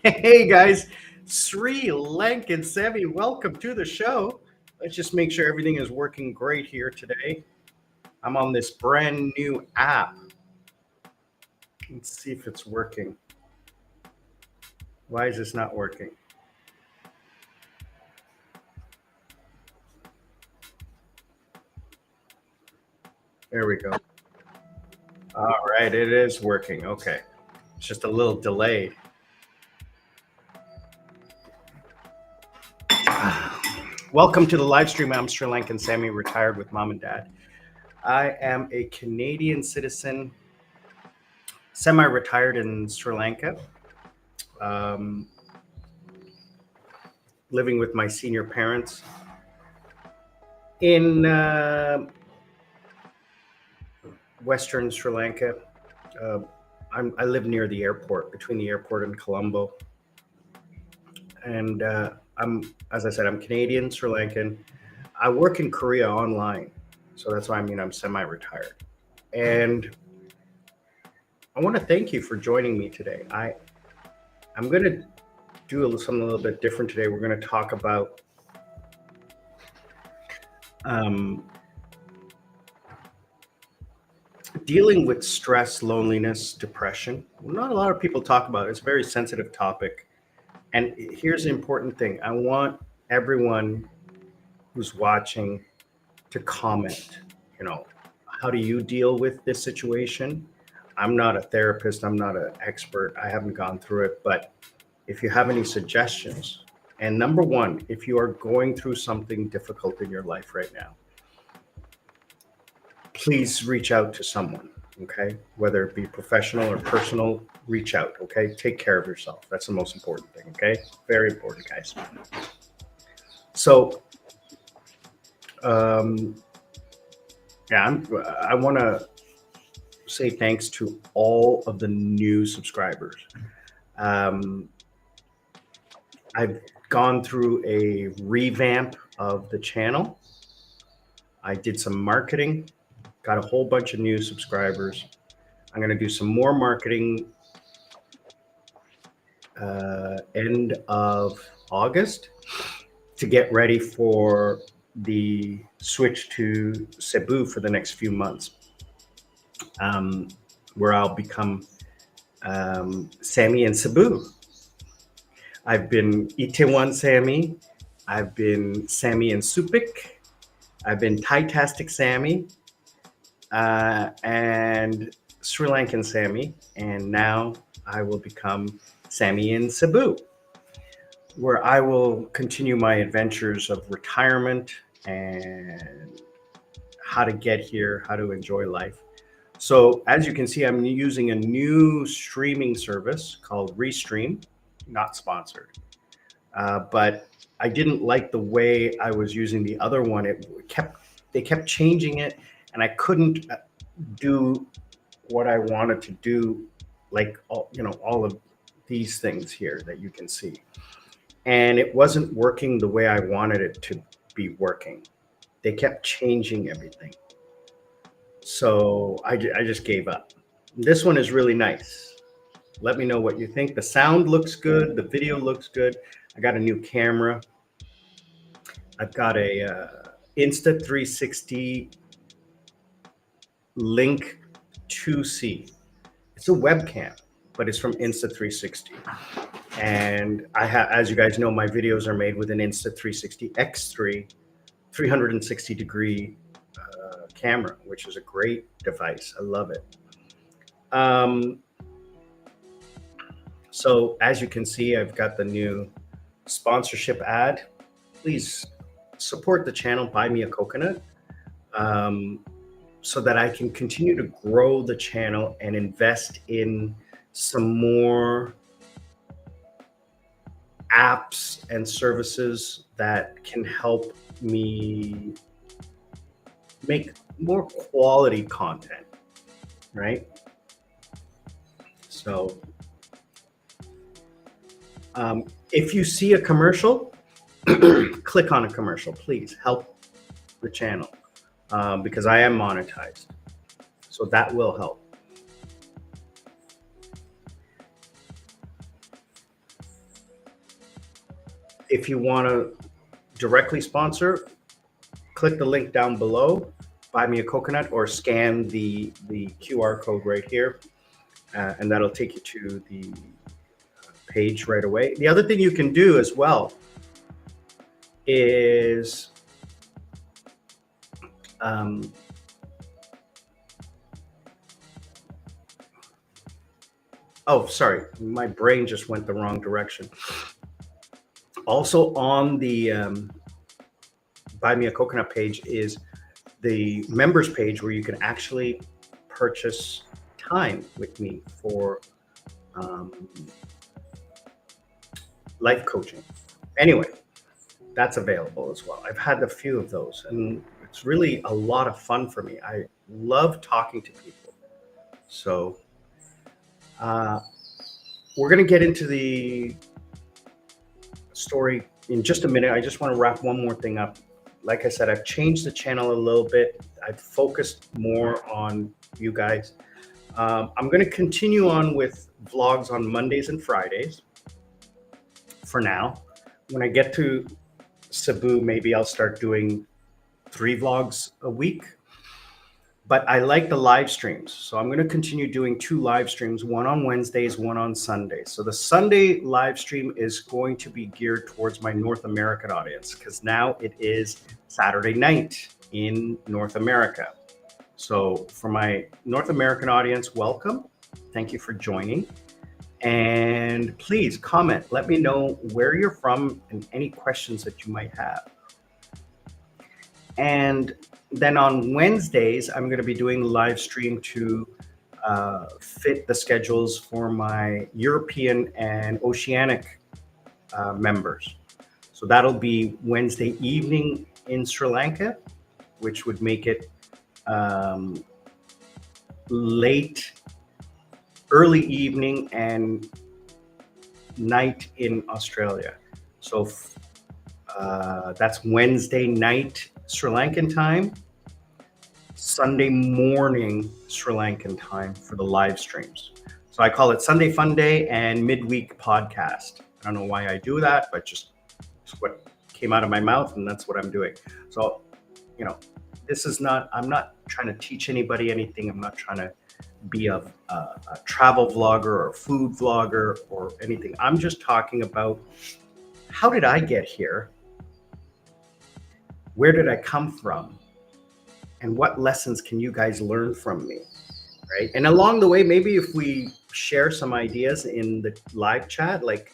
Hey guys, Sri Lankan Sevi, welcome to the show. Let's just make sure everything is working great here today. I'm on this brand new app. Let's see if it's working. Why is this not working? There we go. All right, it is working. Okay. It's just a little delayed. Welcome to the live stream. I'm Sri Lankan Sammy, retired with mom and dad. I am a Canadian citizen, semi-retired in Sri Lanka, living with my senior parents in Western Sri Lanka. I live near the airport, between the airport and Colombo. And as I said, I'm Canadian, Sri Lankan. I work in Korea online. So that's why I'm semi-retired. And I want to thank you for joining me today. I'm going to do something a little bit different today. We're going to talk about dealing with stress, loneliness, depression. Not a lot of people talk about it. It's a very sensitive topic. And here's the important thing. I want everyone who's watching to comment, how do you deal with this situation? I'm not a therapist. I'm not an expert. I haven't gone through it. But if you have any suggestions, and number one, if you are going through something difficult in your life right now, please reach out to someone, okay? Whether it be professional or personal, reach out, okay? Take care of yourself. That's the most important thing, okay? Very important, guys. So, I want to say thanks to all of the new subscribers. I've gone through a revamp of the channel. I did some marketing, got a whole bunch of new subscribers. I'm going to do some more marketing end of August to get ready for the switch to Cebu for the next few months, where I'll become Sammy in Cebu. I've been Itaewon Sammy. I've been Sammy in Supik. I've been Thai-tastic Sammy and Sri Lankan Sammy. And now I will become Sammy in Cebu, where I will continue my adventures of retirement and how to get here, how to enjoy life. So as you can see, I'm using a new streaming service called Restream, not sponsored. But I didn't like the way I was using the other one. They kept changing it, and I couldn't do what I wanted to do, like all of these things here that you can see. And it wasn't working the way I wanted it to be working. They kept changing everything. So I just gave up. This one is really nice. Let me know what you think. The sound looks good. The video looks good. I got a new camera. I've got a Insta360 Link 2C. It's a webcam, but it's from Insta360. And as you guys know, my videos are made with an Insta360 X3 360 degree camera, which is a great device. I love it. So as you can see, I've got the new sponsorship ad. Please support the channel, buy me a coconut, so that I can continue to grow the channel and invest in some more apps and services that can help me make more quality content, right? So if you see a commercial, click on a commercial, please help the channel, because I am monetized. So that will help. If you want to directly sponsor, click the link down below, buy me a coconut, or scan the QR code right here, and that'll take you to the page right away. The other thing you can do as well is oh, sorry, my brain just went the wrong direction. Also on the Buy Me a Coconut page is the members page where you can actually purchase time with me for life coaching. Anyway, that's available as well. I've had a few of those, and it's really a lot of fun for me. I love talking to people. So we're going to get into the story in just a minute. I just want to wrap one more thing up. Like I said, I've changed the channel a little bit. I've focused more on you guys. I'm going to continue on with vlogs on Mondays and Fridays for now. When I get to Cebu, maybe I'll start doing 3 vlogs a week. But I like the live streams. So I'm going to continue doing 2 live streams, one on Wednesdays, one on Sundays. So the Sunday live stream is going to be geared towards my North American audience, because now it is Saturday night in North America. So for my North American audience, welcome. Thank you for joining. And please comment. Let me know where you're from and any questions that you might have. And then on Wednesdays, I'm going to be doing live stream to fit the schedules for my European and Oceanic members. So that'll be Wednesday evening in Sri Lanka, which would make it early evening and night in Australia. So that's Wednesday night Sri Lankan time, Sunday morning Sri Lankan time for the live streams. So I call it Sunday Funday and midweek podcast. I don't know why I do that, but just it's what came out of my mouth, and that's what I'm doing. So, you know, this is not, I'm not trying to teach anybody anything. I'm not trying to be a travel vlogger or a food vlogger or anything. I'm just talking about, how did I get here? Where did I come from? And what lessons can you guys learn from me, right? And along the way, maybe if we share some ideas in the live chat, like,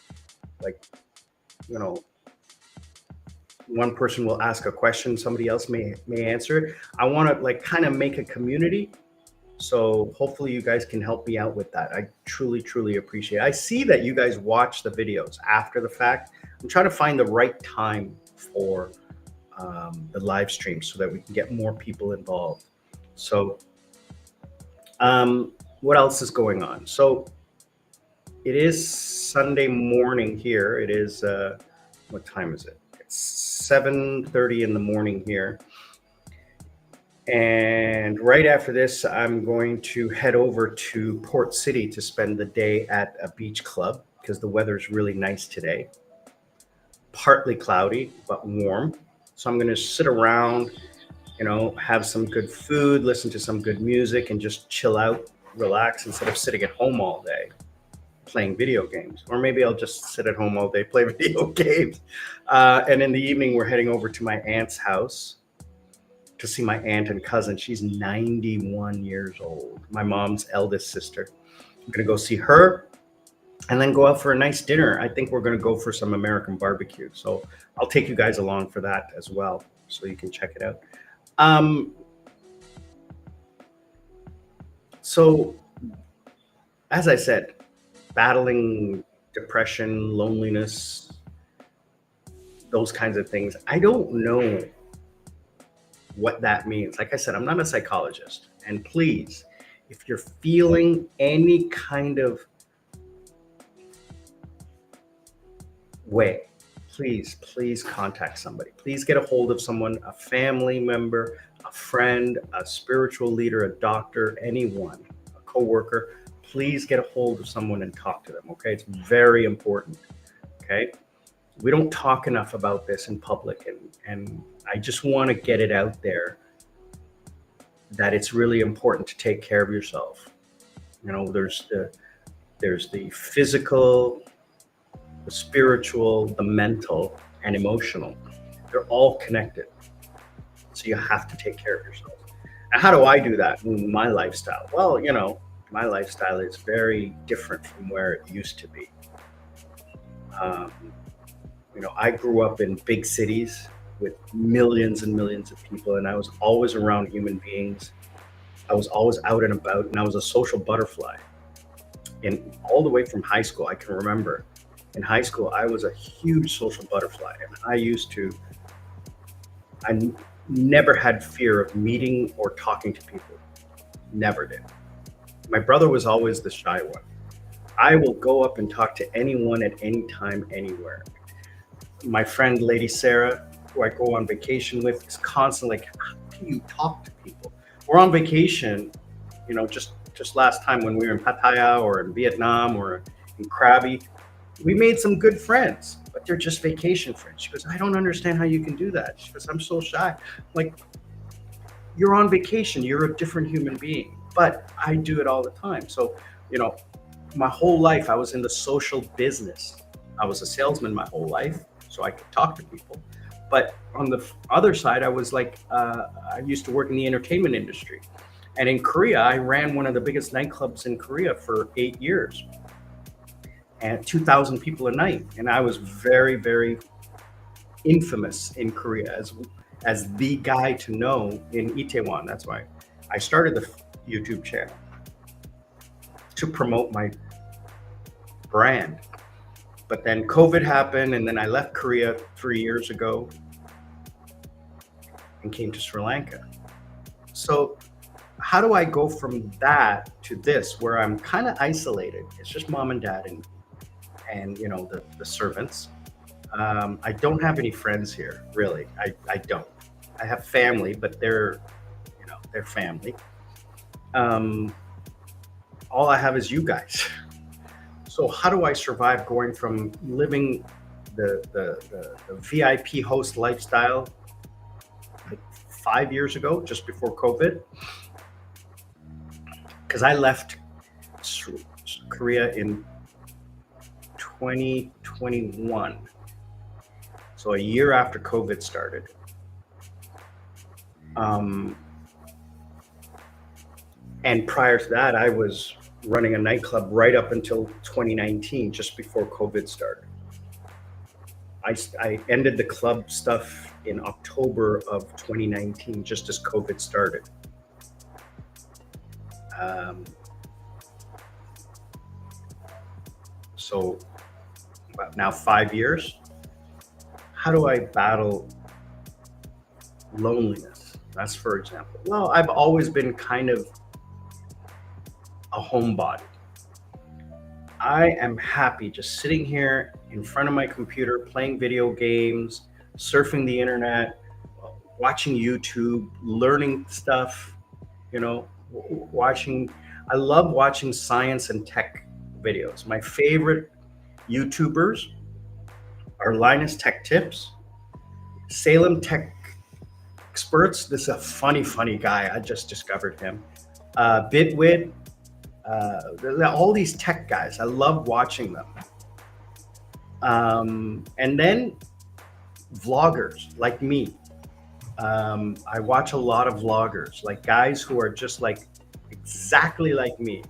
you know, one person will ask a question, somebody else may answer it. I want to like kind of make a community. So hopefully you guys can help me out with that. I truly, truly appreciate it. I see that you guys watch the videos after the fact. I'm trying to find the right time for the live stream so that we can get more people involved. So what else is going on? So it is Sunday morning here. It is, what time is it? It's 7:30 in the morning here. And right after this, I'm going to head over to Port City to spend the day at a beach club because the weather is really nice today. Partly cloudy, but warm. So I'm going to sit around, you know, have some good food, listen to some good music, and just chill out, relax, instead of sitting at home all day playing video games. Or maybe I'll just sit at home all day, play video games. And in the evening, we're heading over to my aunt's house to see my aunt and cousin. She's 91 years old, my mom's eldest sister. I'm going to go see her and then go out for a nice dinner. I think we're going to go for some American barbecue. So I'll take you guys along for that as well, so you can check it out. So as I said, battling depression, loneliness, those kinds of things. I don't know what that means. Like I said, I'm not a psychologist. And please, if you're feeling any kind of way, please contact somebody. Please get a hold of someone, a family member, a friend, a spiritual leader, a doctor, anyone, a coworker. Please get a hold of someone and talk to them, okay? It's very important, okay? We don't talk enough about this in public, and I just want to get it out there that it's really important to take care of yourself. You know, there's the physical, the spiritual, the mental, and emotional. They're all connected. So you have to take care of yourself. And how do I do that in my lifestyle? Well, my lifestyle is very different from where it used to be. Um, I grew up in big cities with millions and millions of people, and I was always around human beings. I was always out and about, and I was a social butterfly. And all the way from high school, I can remember in high school, I was a huge social butterfly. And I never had fear of meeting or talking to people. Never did. My brother was always the shy one. I will go up and talk to anyone at any time, anywhere. My friend, Lady Sarah, who I go on vacation with, is constantly like, how can you talk to people? We're on vacation, just last time when we were in Pattaya or in Vietnam or in Krabi, we made some good friends, but they're just vacation friends. She goes, I don't understand how you can do that. She goes, I'm so shy. Like, you're on vacation, you're a different human being, but I do it all the time. So, you know, my whole life I was in the social business. I was a salesman my whole life, so I could talk to people. But on the other side, I was like, I used to work in the entertainment industry. And in Korea, I ran one of the biggest nightclubs in Korea for 8 years, and 2,000 people a night. And I was very, very infamous in Korea as the guy to know in Itaewon. That's why I started the YouTube channel, to promote my brand. But then COVID happened, and then I left Korea 3 years ago and came to Sri Lanka. So how do I go from that to this, where I'm kind of isolated? It's just mom and dad and the servants. I don't have any friends here, really. I don't. I have family, but they're family. All I have is you guys. So how do I survive going from living the VIP host lifestyle like 5 years ago, just before COVID? Because I left Korea in 2021. So a year after COVID started. And prior to that, I was running a nightclub right up until 2019, just before COVID started. I ended the club stuff in October of 2019, just as COVID started. So now 5 years. How do I battle loneliness? That's, for example. Well, I've always been kind of a homebody. I am happy just sitting here in front of my computer, playing video games, surfing the internet, watching YouTube, learning stuff, watching. I love watching science and tech videos. My favorite YouTubers are Linus Tech Tips, Salem Tech Experts. This is a funny guy. I just discovered him. Bitwid. All these tech guys. I love watching them. And then vloggers like me. I watch a lot of vloggers, like guys who are just like exactly like me,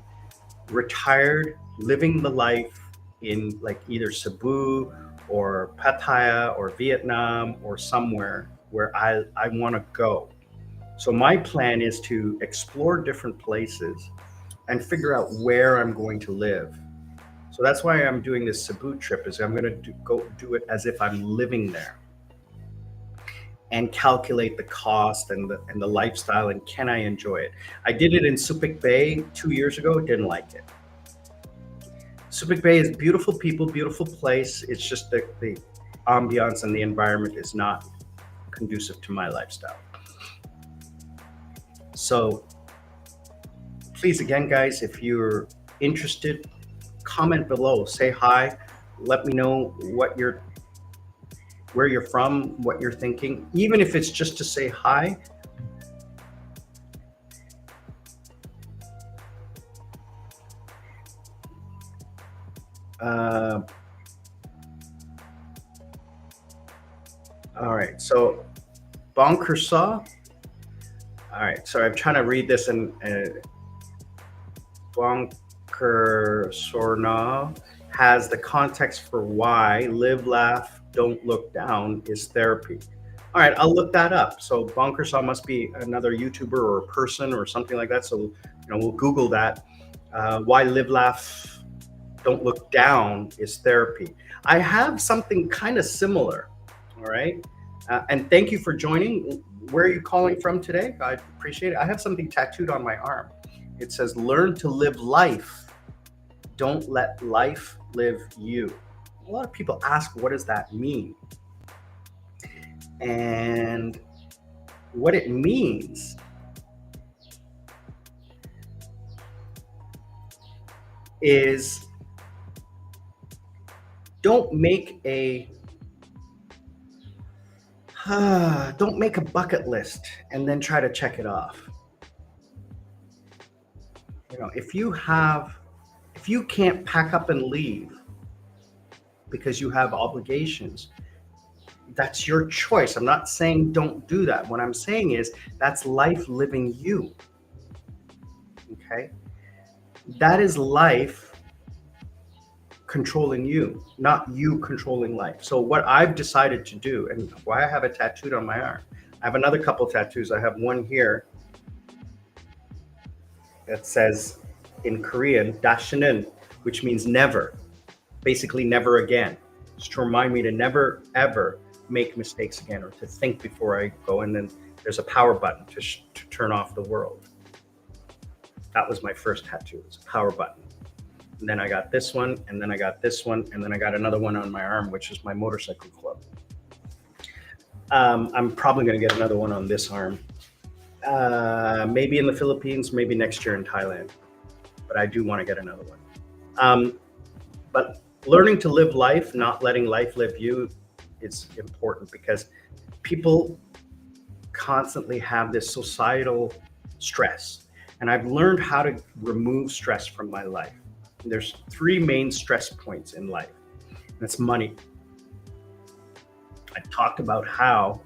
retired, living the life in like either Cebu or Pattaya or Vietnam or somewhere where I want to go. So my plan is to explore different places and figure out where I'm going to live. So that's why I'm doing this Cebu trip, is I'm going to go do it as if I'm living there and calculate the cost and the lifestyle, and can I enjoy it? I did it in Subic Bay 2 years ago, didn't like it. Subic Bay is beautiful people, beautiful place. It's just the ambiance and the environment is not conducive to my lifestyle. So please, again, guys, if you're interested, comment below, say hi, let me know what you're where you're from, what you're thinking, even if it's just to say hi. Uh, all right, so Bonkersaw. All right, so I'm trying to read this in Bonkersorna has the context for why live, laugh, don't look down is therapy. All right, I'll look that up. So Bonkersaw must be another YouTuber or a person or something like that. So we'll Google that. Why live, laugh, don't look down is therapy. I have something kind of similar. All right. And thank you for joining. Where are you calling from today? I appreciate it. I have something tattooed on my arm. It says, learn to live life. Don't let life live you. A lot of people ask, what does that mean? And what it means is don't make a bucket list and then try to check it off. If you can't pack up and leave because you have obligations, that's your choice. I'm not saying don't do that. What I'm saying is that's life living you. Okay? That is life controlling you, not you controlling life. So what I've decided to do, and why I have it tattooed on my arm, I have another couple tattoos. I have one here that says in Korean, "Dashinen," which means never, basically never again. Just to remind me to never, ever make mistakes again, or to think before I go. And then there's a power button to turn off the world. That was my first tattoo. It's a power button. And then I got this one, and then I got this one, and then I got another one on my arm, which is my motorcycle club. I'm probably going to get another one on this arm. Maybe in the Philippines, maybe next year in Thailand. But I do want to get another one. But learning to live life, not letting life live you, is important, because people constantly have this societal stress. And I've learned how to remove stress from my life. There's three main stress points in life. That's money. I talked about how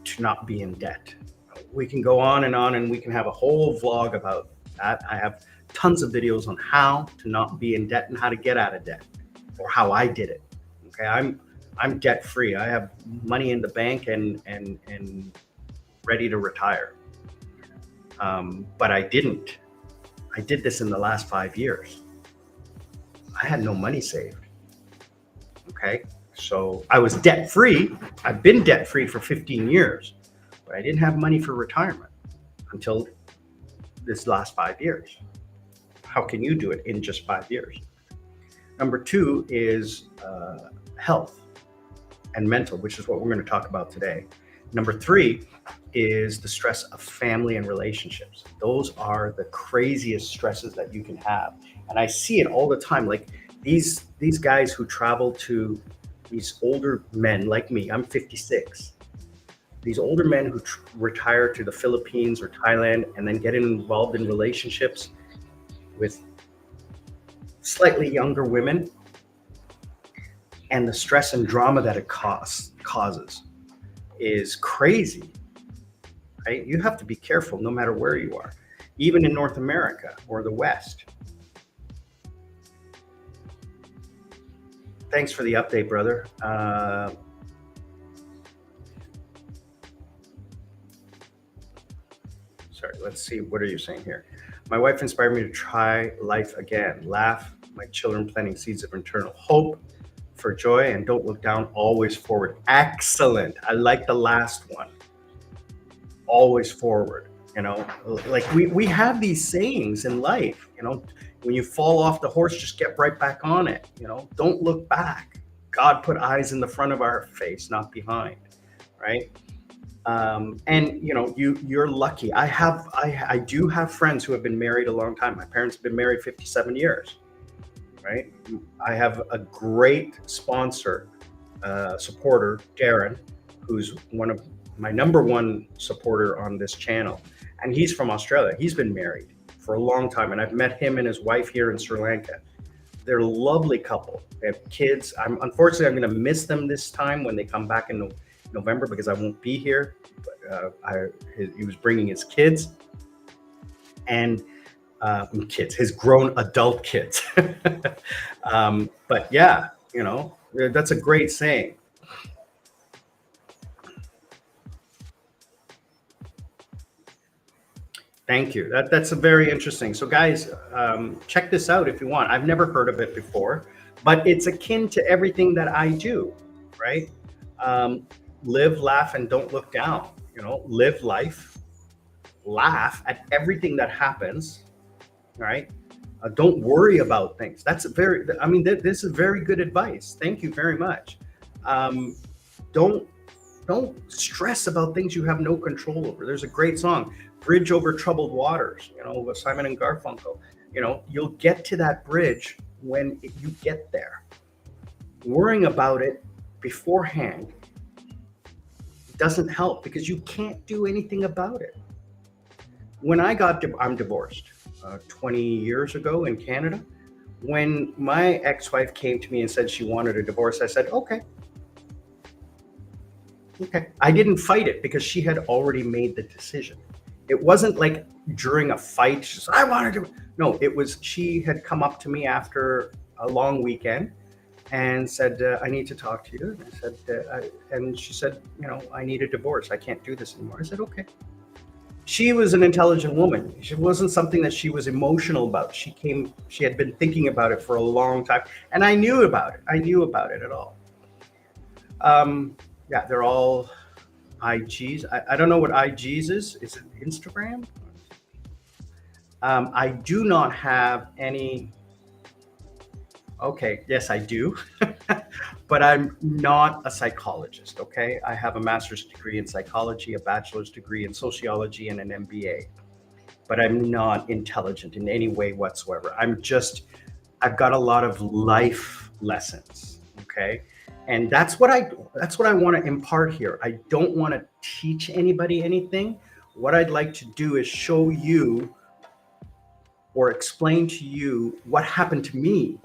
to not be in debt. We can go on, and we can have a whole vlog about that. I have tons of videos on how to not be in debt and how to get out of debt, or how I did it. Okay, I'm debt free. I have money in the bank and ready to retire. But I didn't. I did this in the last 5 years. I had no money saved. Okay, so I was debt free. I've been debt free for 15 years, but I didn't have money for retirement until this last 5 years. How can you do it in just 5 years? Number two is health and mental, which is what we're going to talk about today. Number three is the stress of family and relationships. Those are the craziest stresses that you can have. And I see it all the time. Like these guys who travel to, these older men like me, I'm 56. These older men who retire to the Philippines or Thailand and then get involved in relationships with slightly younger women, and the stress and drama that it causes is crazy, right? You have to be careful no matter where you are, even in North America or the West. Thanks for the update, brother. Sorry, let's see. What are you saying here? My wife inspired me to try life again. Laugh, my children planting seeds of eternal hope for joy, and don't look down, always forward. Excellent. I like the last one. Always forward. Like we have these sayings in life, when you fall off the horse, just get right back on it. Don't look back. God put eyes in the front of our face, not behind, right? And you're lucky. I do have friends who have been married a long time. My parents have been married 57 years, right? I have a great sponsor supporter, Darren, who's one of my number one supporter on this channel. And he's from Australia. He's been married for a long time. And I've met him and his wife here in Sri Lanka. They're a lovely couple. They have kids. Unfortunately, I'm going to miss them this time when they come back in November because I won't be here. But he was bringing his kids and his grown adult kids. But yeah, that's a great saying. Thank you. That's a very interesting. So guys, check this out if you want. I've never heard of it before, but it's akin to everything that I do, right? Live, laugh, and don't look down. Live life, laugh at everything that happens, right? Don't worry about things. That's this is very good advice. Thank you very much. Don't stress about things you have no control over. There's a great song, Bridge Over Troubled Waters, with Simon and Garfunkel. You'll get to that bridge when you get there. Worrying about it beforehand doesn't help because you can't do anything about it. When I'm divorced 20 years ago in Canada. When my ex-wife came to me and said she wanted a divorce, I said, okay. I didn't fight it because she had already made the decision. It wasn't like during a fight, she said, I wanted to. No, it was, she had come up to me after a long weekend and said, I need to talk to you. And I said, and she said, I need a divorce. I can't do this anymore. I said, okay. She was an intelligent woman. It wasn't something that she was emotional about. She had been thinking about it for a long time. And I knew about it. I knew about it at all. Yeah, they're all IGs. I don't know what IGs is. Is it Instagram? I do not have any. Okay, yes, I do. But I'm not a psychologist, okay? I have a master's degree in psychology, a bachelor's degree in sociology, and an MBA. But I'm not intelligent in any way whatsoever. I've got a lot of life lessons, okay? And that's what I want to impart here. I don't want to teach anybody anything. What I'd like to do is show you or explain to you what happened to me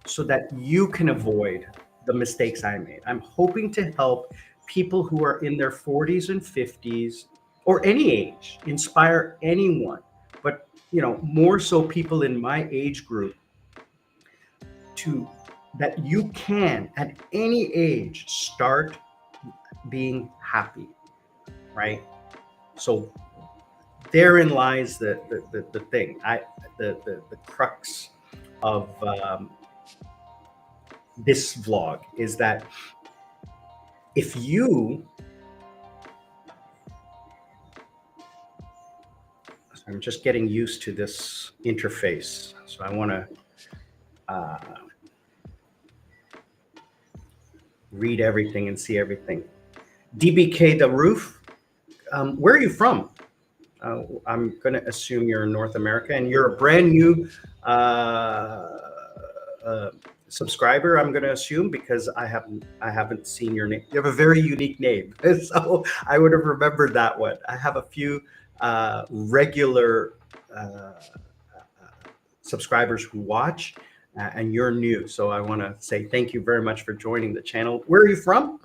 so that you can avoid the mistakes I made. I'm hoping to help people who are in their 40s and 50s or any age, inspire anyone, but more so people in my age group that you can at any age start being happy, right? So therein lies the thing, the crux of this vlog is that if you, I'm just getting used to this interface, so I want to read everything and see everything. DBK the Roof, where are you from? I'm going to assume you're in North America and you're a brand new subscriber, I'm going to assume, because I haven't seen your name. You have a very unique name, so I would have remembered that one. I have a few regular subscribers who watch, and you're new, so I want to say thank you very much for joining the channel. Where are you from?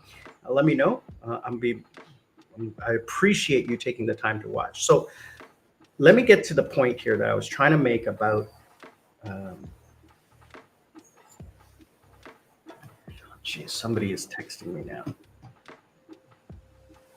Let me know. I appreciate you taking the time to watch. So let me get to the point here that I was trying to make about geez, somebody is texting me now.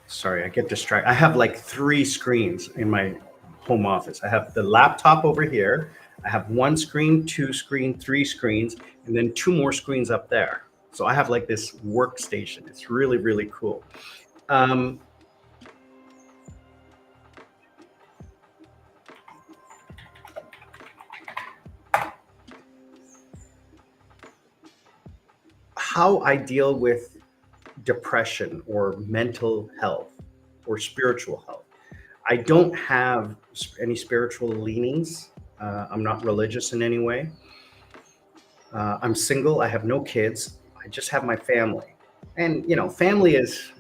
Sorry, I get distracted. I have like 3 screens in my home office. I have the laptop over here. I have 1 screen, 2 screen, 3 screens, and then 2 more screens up there. So I have like this workstation. It's really, really cool. How I deal with depression or mental health or spiritual health. I don't have any spiritual leanings. I'm not religious in any way. I'm single. I have no kids. I just have my family. And family is,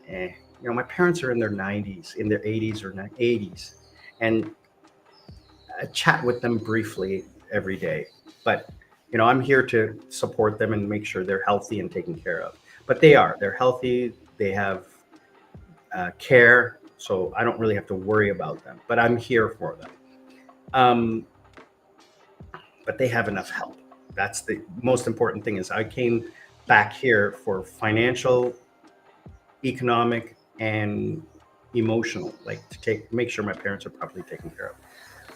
my parents are in their 90s, in their 80s or 80s, and I chat with them briefly every day. But I'm here to support them and make sure they're healthy and taken care of. But they're healthy. They have care, so I don't really have to worry about them. But I'm here for them. Um, but they have enough help. That's the most important thing. Is I came back here for financial, economic, and emotional, like to make sure my parents are properly taken care of.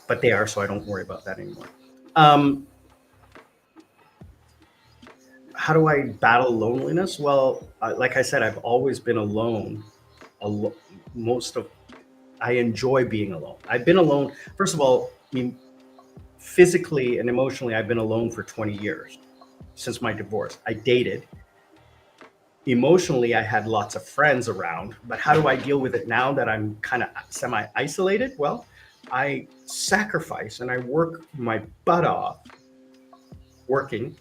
But they are, so I don't worry about that anymore. Um, how do I battle loneliness? Well, like I said, I've always been alone. Alo- Most of I enjoy being alone. I've been alone. First of all, I mean, physically and emotionally, I've been alone for 20 years since my divorce. I dated. Emotionally, I had lots of friends around. But how do I deal with it now that I'm kind of semi isolated? Well, I sacrifice and I work my butt off working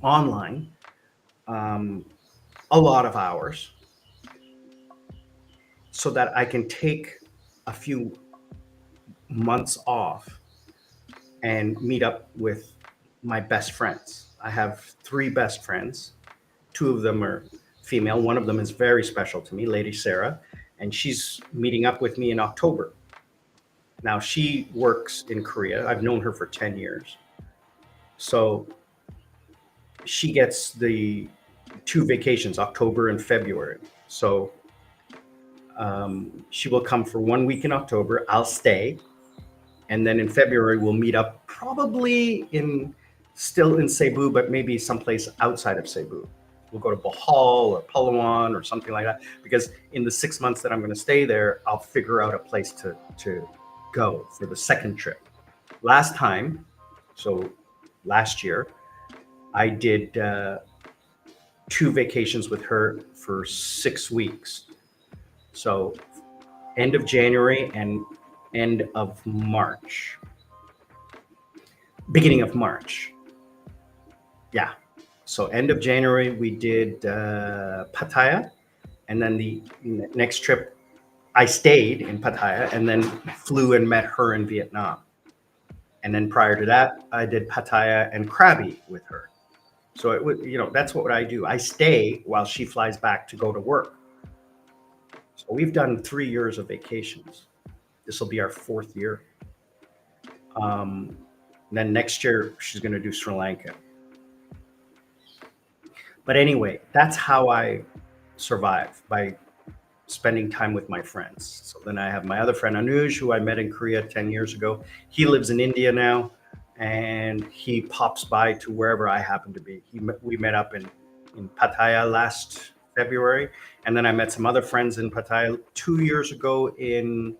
online, um, a lot of hours, so that I can take a few months off and meet up with my best friends. I have three best friends. Two of them are female. One of them is very special to me, Lady Sarah, and she's meeting up with me in October. Now, she works in Korea. I've known her for 10 years. So she gets the two vacations, October and February. So she will come for 1 week in October. I'll stay. And then in February, we'll meet up probably still in Cebu, but maybe someplace outside of Cebu. We'll go to Bohol or Palawan or something like that. Because in the 6 months that I'm going to stay there, I'll figure out a place to go for the second trip. Last time, so last year, I did two vacations with her for 6 weeks. So end of January and end of March, beginning of March. Yeah. So end of January, we did Pattaya. And then the next trip, I stayed in Pattaya and then flew and met her in Vietnam. And then prior to that, I did Pattaya and Krabi with her. So it would, that's what I do. I stay while she flies back to go to work. So we've done 3 years of vacations. This will be our fourth year. Um, then next year, she's going to do Sri Lanka. But anyway, that's how I survive, by spending time with my friends. So then I have my other friend Anuj, who I met in Korea 10 years ago. He lives in India now, and he pops by to wherever I happen to be. We met up in Pattaya last February, and then I met some other friends in Pattaya 2 years ago in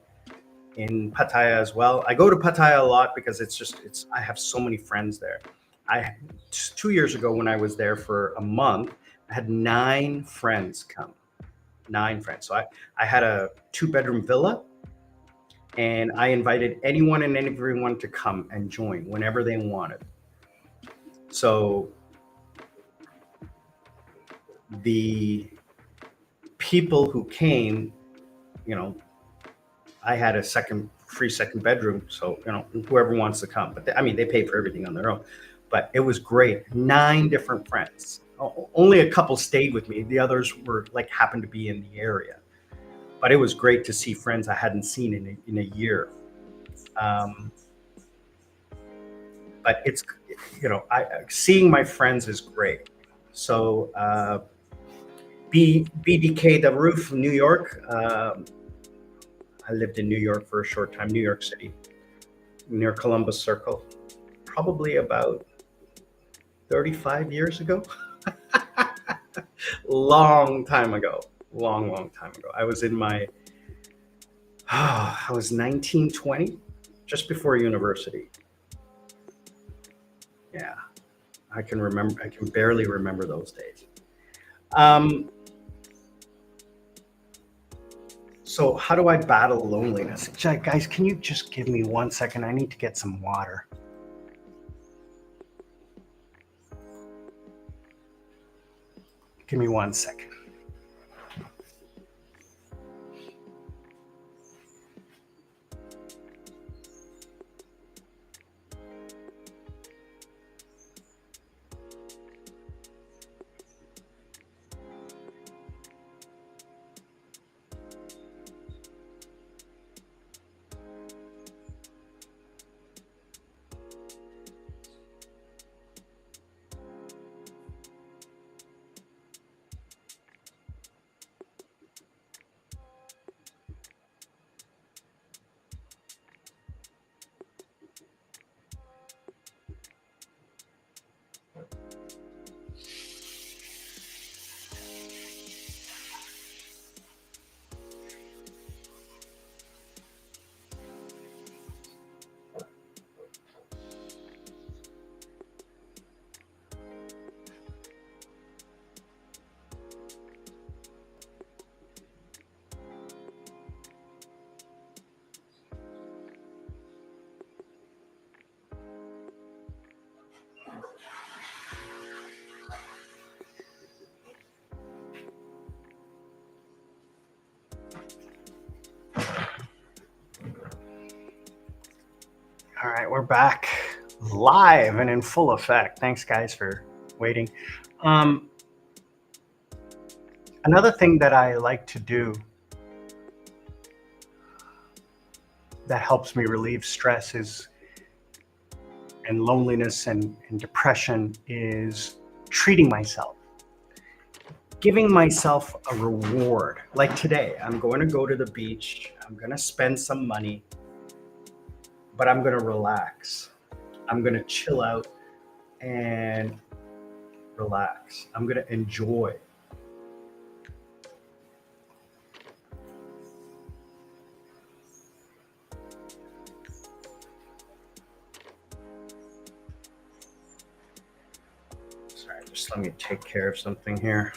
Pattaya as well. I go to Pattaya a lot because I have so many friends there. 2 years ago, when I was there for a month, I had 9 friends come. 9 friends. So I had a 2-bedroom villa, and I invited anyone and everyone to come and join whenever they wanted. So the people who came, you know, I had a free second bedroom. So, whoever wants to come, but they pay for everything on their own, but it was great. 9 different friends. Only a couple stayed with me. The others were happened to be in the area, but it was great to see friends I hadn't seen in a year. Um, but it's, seeing my friends is great. So, BDK, the roof, New York. I lived in New York for a short time, New York City, near Columbus Circle, probably about 35 years ago. Long time ago. Long time ago. I was I was 19, 20, just before university. Yeah, I can barely remember those days. So how do I battle loneliness? Guys, can you just give me 1 second? I need to get some water. Give me 1 second. All right, we're back live and in full effect. Thanks, guys, for waiting. Another thing that I like to do that helps me relieve stress and loneliness and depression is treating myself, giving myself a reward. Like today, I'm going to go to the beach. I'm going to spend some money, but I'm going to relax. I'm going to chill out and relax. I'm going to enjoy. Sorry, just let me take care of something here.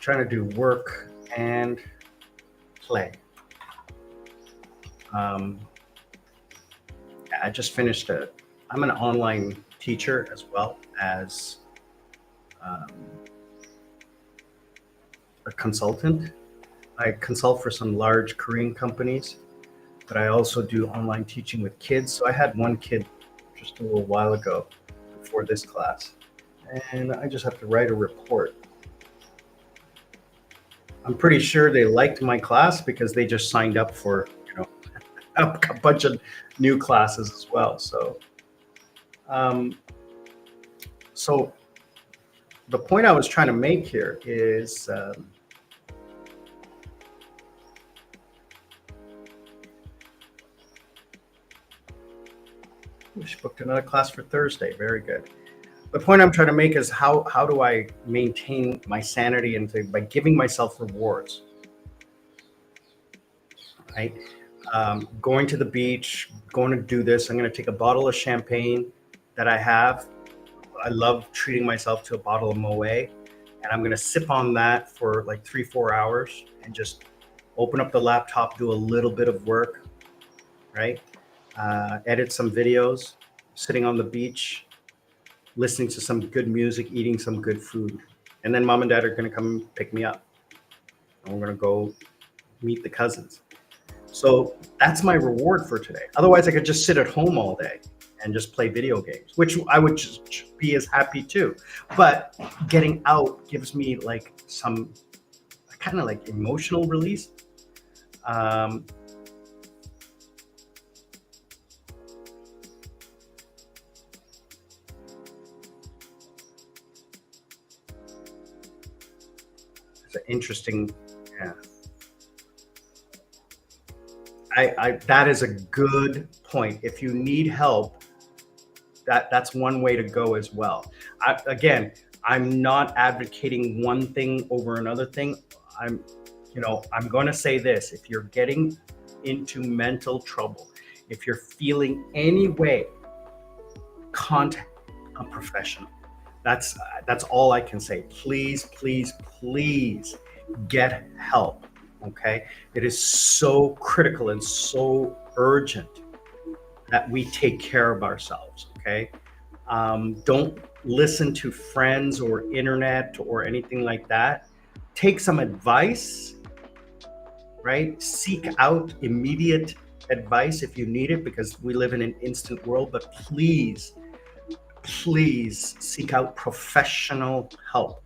Trying to do work and play. I just finished I'm an online teacher as well as a consultant. I consult for some large Korean companies, but I also do online teaching with kids. So I had one kid just a little while ago before this class, and I just have to write a report. I'm pretty sure they liked my class because they just signed up for, a bunch of new classes as well. So, so the point I was trying to make here is, she booked another class for Thursday. Very good. The point I'm trying to make is how do I maintain my sanity by giving myself rewards, right? Going to the beach, going to do this. I'm going to take a bottle of champagne that I have. I love treating myself to a bottle of Moet, and I'm going to sip on that for like 3-4 hours and just open up the laptop, do a little bit of work, right? Edit some videos, sitting on the beach, listening to some good music, eating some good food. And then mom and dad are going to come pick me up, and we're going to go meet the cousins. So that's my reward for today. Otherwise, I could just sit at home all day and just play video games, which I would just be as happy too. But getting out gives me like some kind of like emotional release. It's an interesting, yeah. That is a good point. If you need help, that's one way to go as well. I'm not advocating one thing over another thing. I'm going to say this: if you're getting into mental trouble, if you're feeling any way, contact a professional. That's all I can say. Please, please, please get help. Okay, it is so critical and so urgent that we take care of ourselves. Okay, don't listen to friends or internet or anything like that. Take some advice, right? Seek out immediate advice if you need it, because we live in an instant world. But please seek out professional help.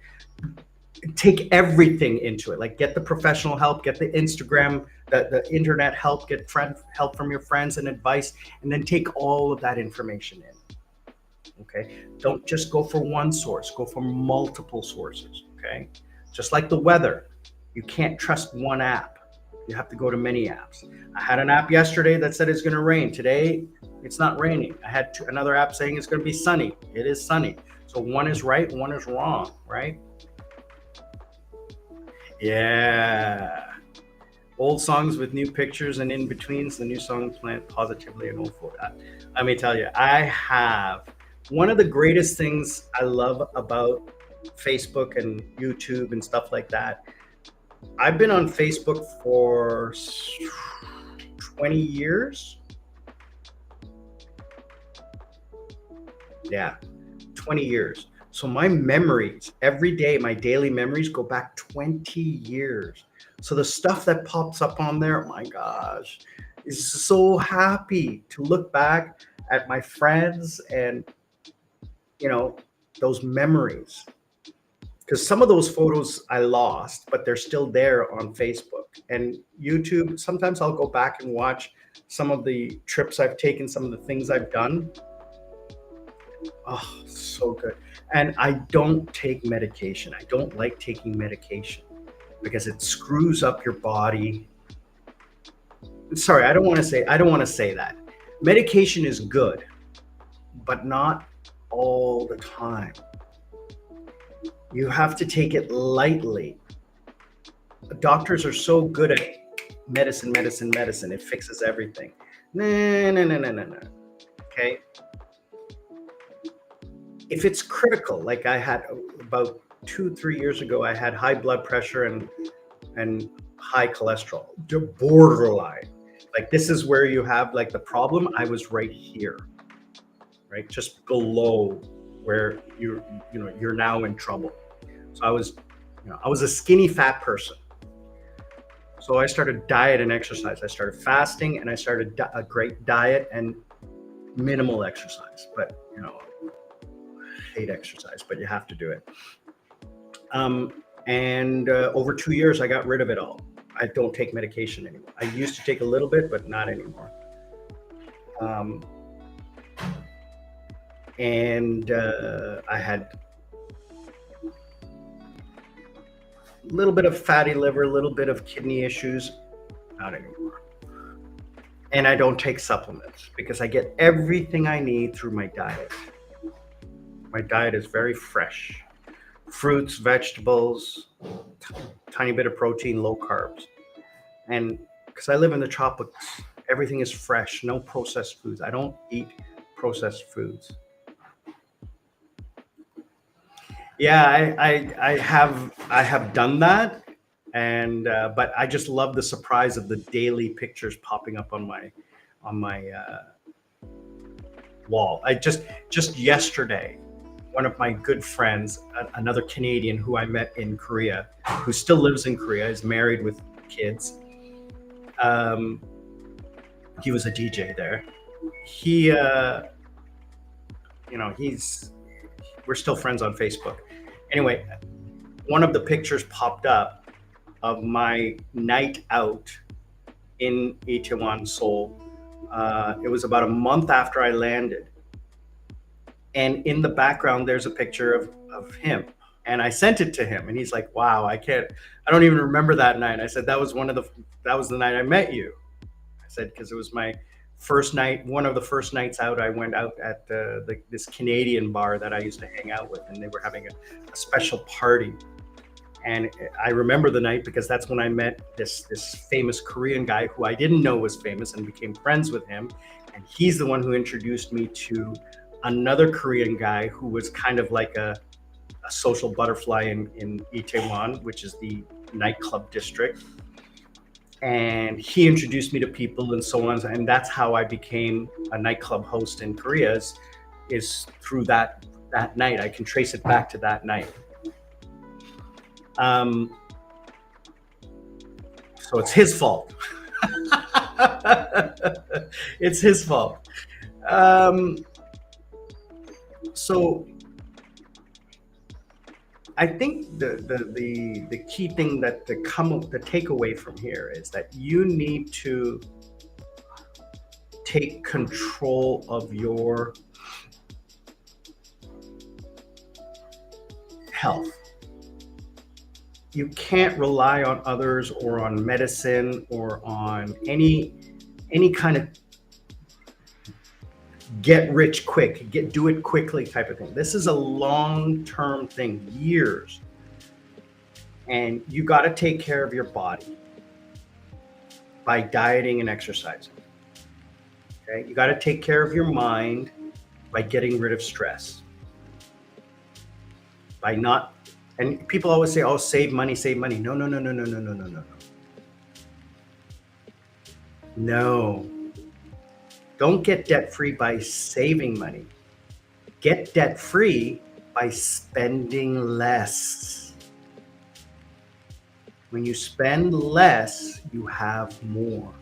Take everything into it. Like, get the professional help, get the Instagram, the internet help, get help from your friends and advice, and then take all of that information in. Okay, don't just go for one source, go for multiple sources. Okay, just like the weather, you can't trust one app. You have to go to many apps. I had an app yesterday that said it's going to rain. Today, it's not raining. I had another app saying it's going to be sunny. It is sunny. So one is right, one is wrong, right? Yeah. Old songs with new pictures and in-betweens, the new song plant positively and hopeful. Let me tell you, I have one of the greatest things I love about Facebook and YouTube and stuff like that. I've been on Facebook for 20 years. Yeah, 20 years. So my memories, every day, my daily memories go back 20 years. So the stuff that pops up on there, oh my gosh, is so happy to look back at my friends and, you know, those memories. Because some of those photos I lost, but they're still there on Facebook and YouTube. Sometimes I'll go back and watch some of the trips I've taken, some of the things I've done. Oh, so good. And I don't take medication. I don't like taking medication because it screws up your body. Sorry, I don't want to say that. Medication is good, but not all the time. You have to take it lightly. Doctors are so good at medicine, medicine, medicine. It fixes everything. No, no, no, no, no, no. Okay. If it's critical, like I had about 2, 3 years ago, I had high blood pressure and high cholesterol, borderline. Like this is where you have like the problem. I was right here, right, just below where you're now in trouble. So I was a skinny fat person. So I started diet and exercise. I started fasting and I started a great diet and minimal exercise. But I hate exercise, but you have to do it. And over 2 years, I got rid of it all. I don't take medication anymore. I used to take a little bit, but not anymore. And I had a little bit of fatty liver, a little bit of kidney issues, not anymore. And I don't take supplements because I get everything I need through my diet. My diet is very fresh. Fruits, vegetables, tiny bit of protein, low carbs. And because I live in the tropics, everything is fresh, no processed foods. I don't eat processed foods. Yeah, I have done that, and but I just love the surprise of the daily pictures popping up on my wall. I just yesterday, one of my good friends, another Canadian who I met in Korea, who still lives in Korea, is married with kids. Um, he was a DJ there. He, he's we're still friends on Facebook. Anyway, one of the pictures popped up of my night out in Itaewon, Seoul. It was about a month after I landed. And in the background, there's a picture of him. And I sent it to him and he's like, wow, I don't even remember that night. I said, that was the night I met you. I said, because it was my first night, one of the first nights out. I went out at this Canadian bar that I used to hang out with, and they were having a special party. And I remember the night because that's when I met this famous Korean guy who I didn't know was famous and became friends with him. And he's the one who introduced me to another Korean guy who was kind of like a social butterfly in Itaewon, which is the nightclub district. And he introduced me to people and so on. And that's how I became a nightclub host in Korea is through that night. I can trace it back to that night. So it's his fault. It's his fault. So I think the key thing that the takeaway from here is that you need to take control of your health. You can't rely on others or on medicine or on any kind of get rich quick, do it quickly type of thing. This is a long-term thing, years. And you got to take care of your body by dieting and exercising. Okay? You got to take care of your mind by getting rid of stress. By not, and people always say, oh, save money, save money. No, no, no, no, no, no, no, no, no. No. Don't get debt free by saving money. Get debt free by spending less. When you spend less, you have more.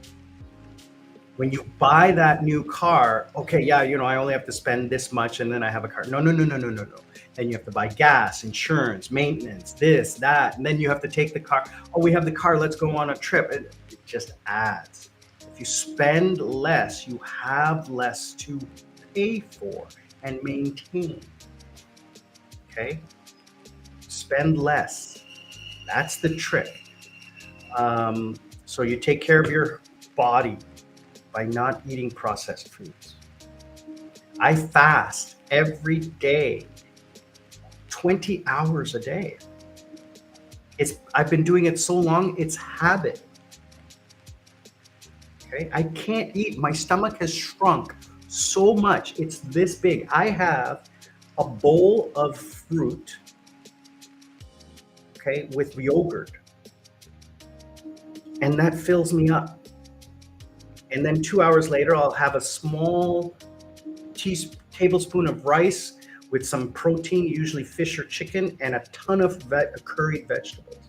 When you buy that new car, okay, yeah, I only have to spend this much and then I have a car. No, no, no, no, no, no, no. Then you have to buy gas, insurance, maintenance, this, that, and then you have to take the car. Oh, we have the car, let's go on a trip. It just adds. If you spend less, you have less to pay for and maintain. Okay? Spend less. That's the trick. So you take care of your body by not eating processed foods. I fast every day, 20 hours a day. I've been doing it so long, it's habit. Okay, I can't eat. My stomach has shrunk so much. It's this big. I have a bowl of fruit, okay, with yogurt, and that fills me up. And then 2 hours later, I'll have a small tablespoon of rice with some protein, usually fish or chicken, and a ton of curried vegetables.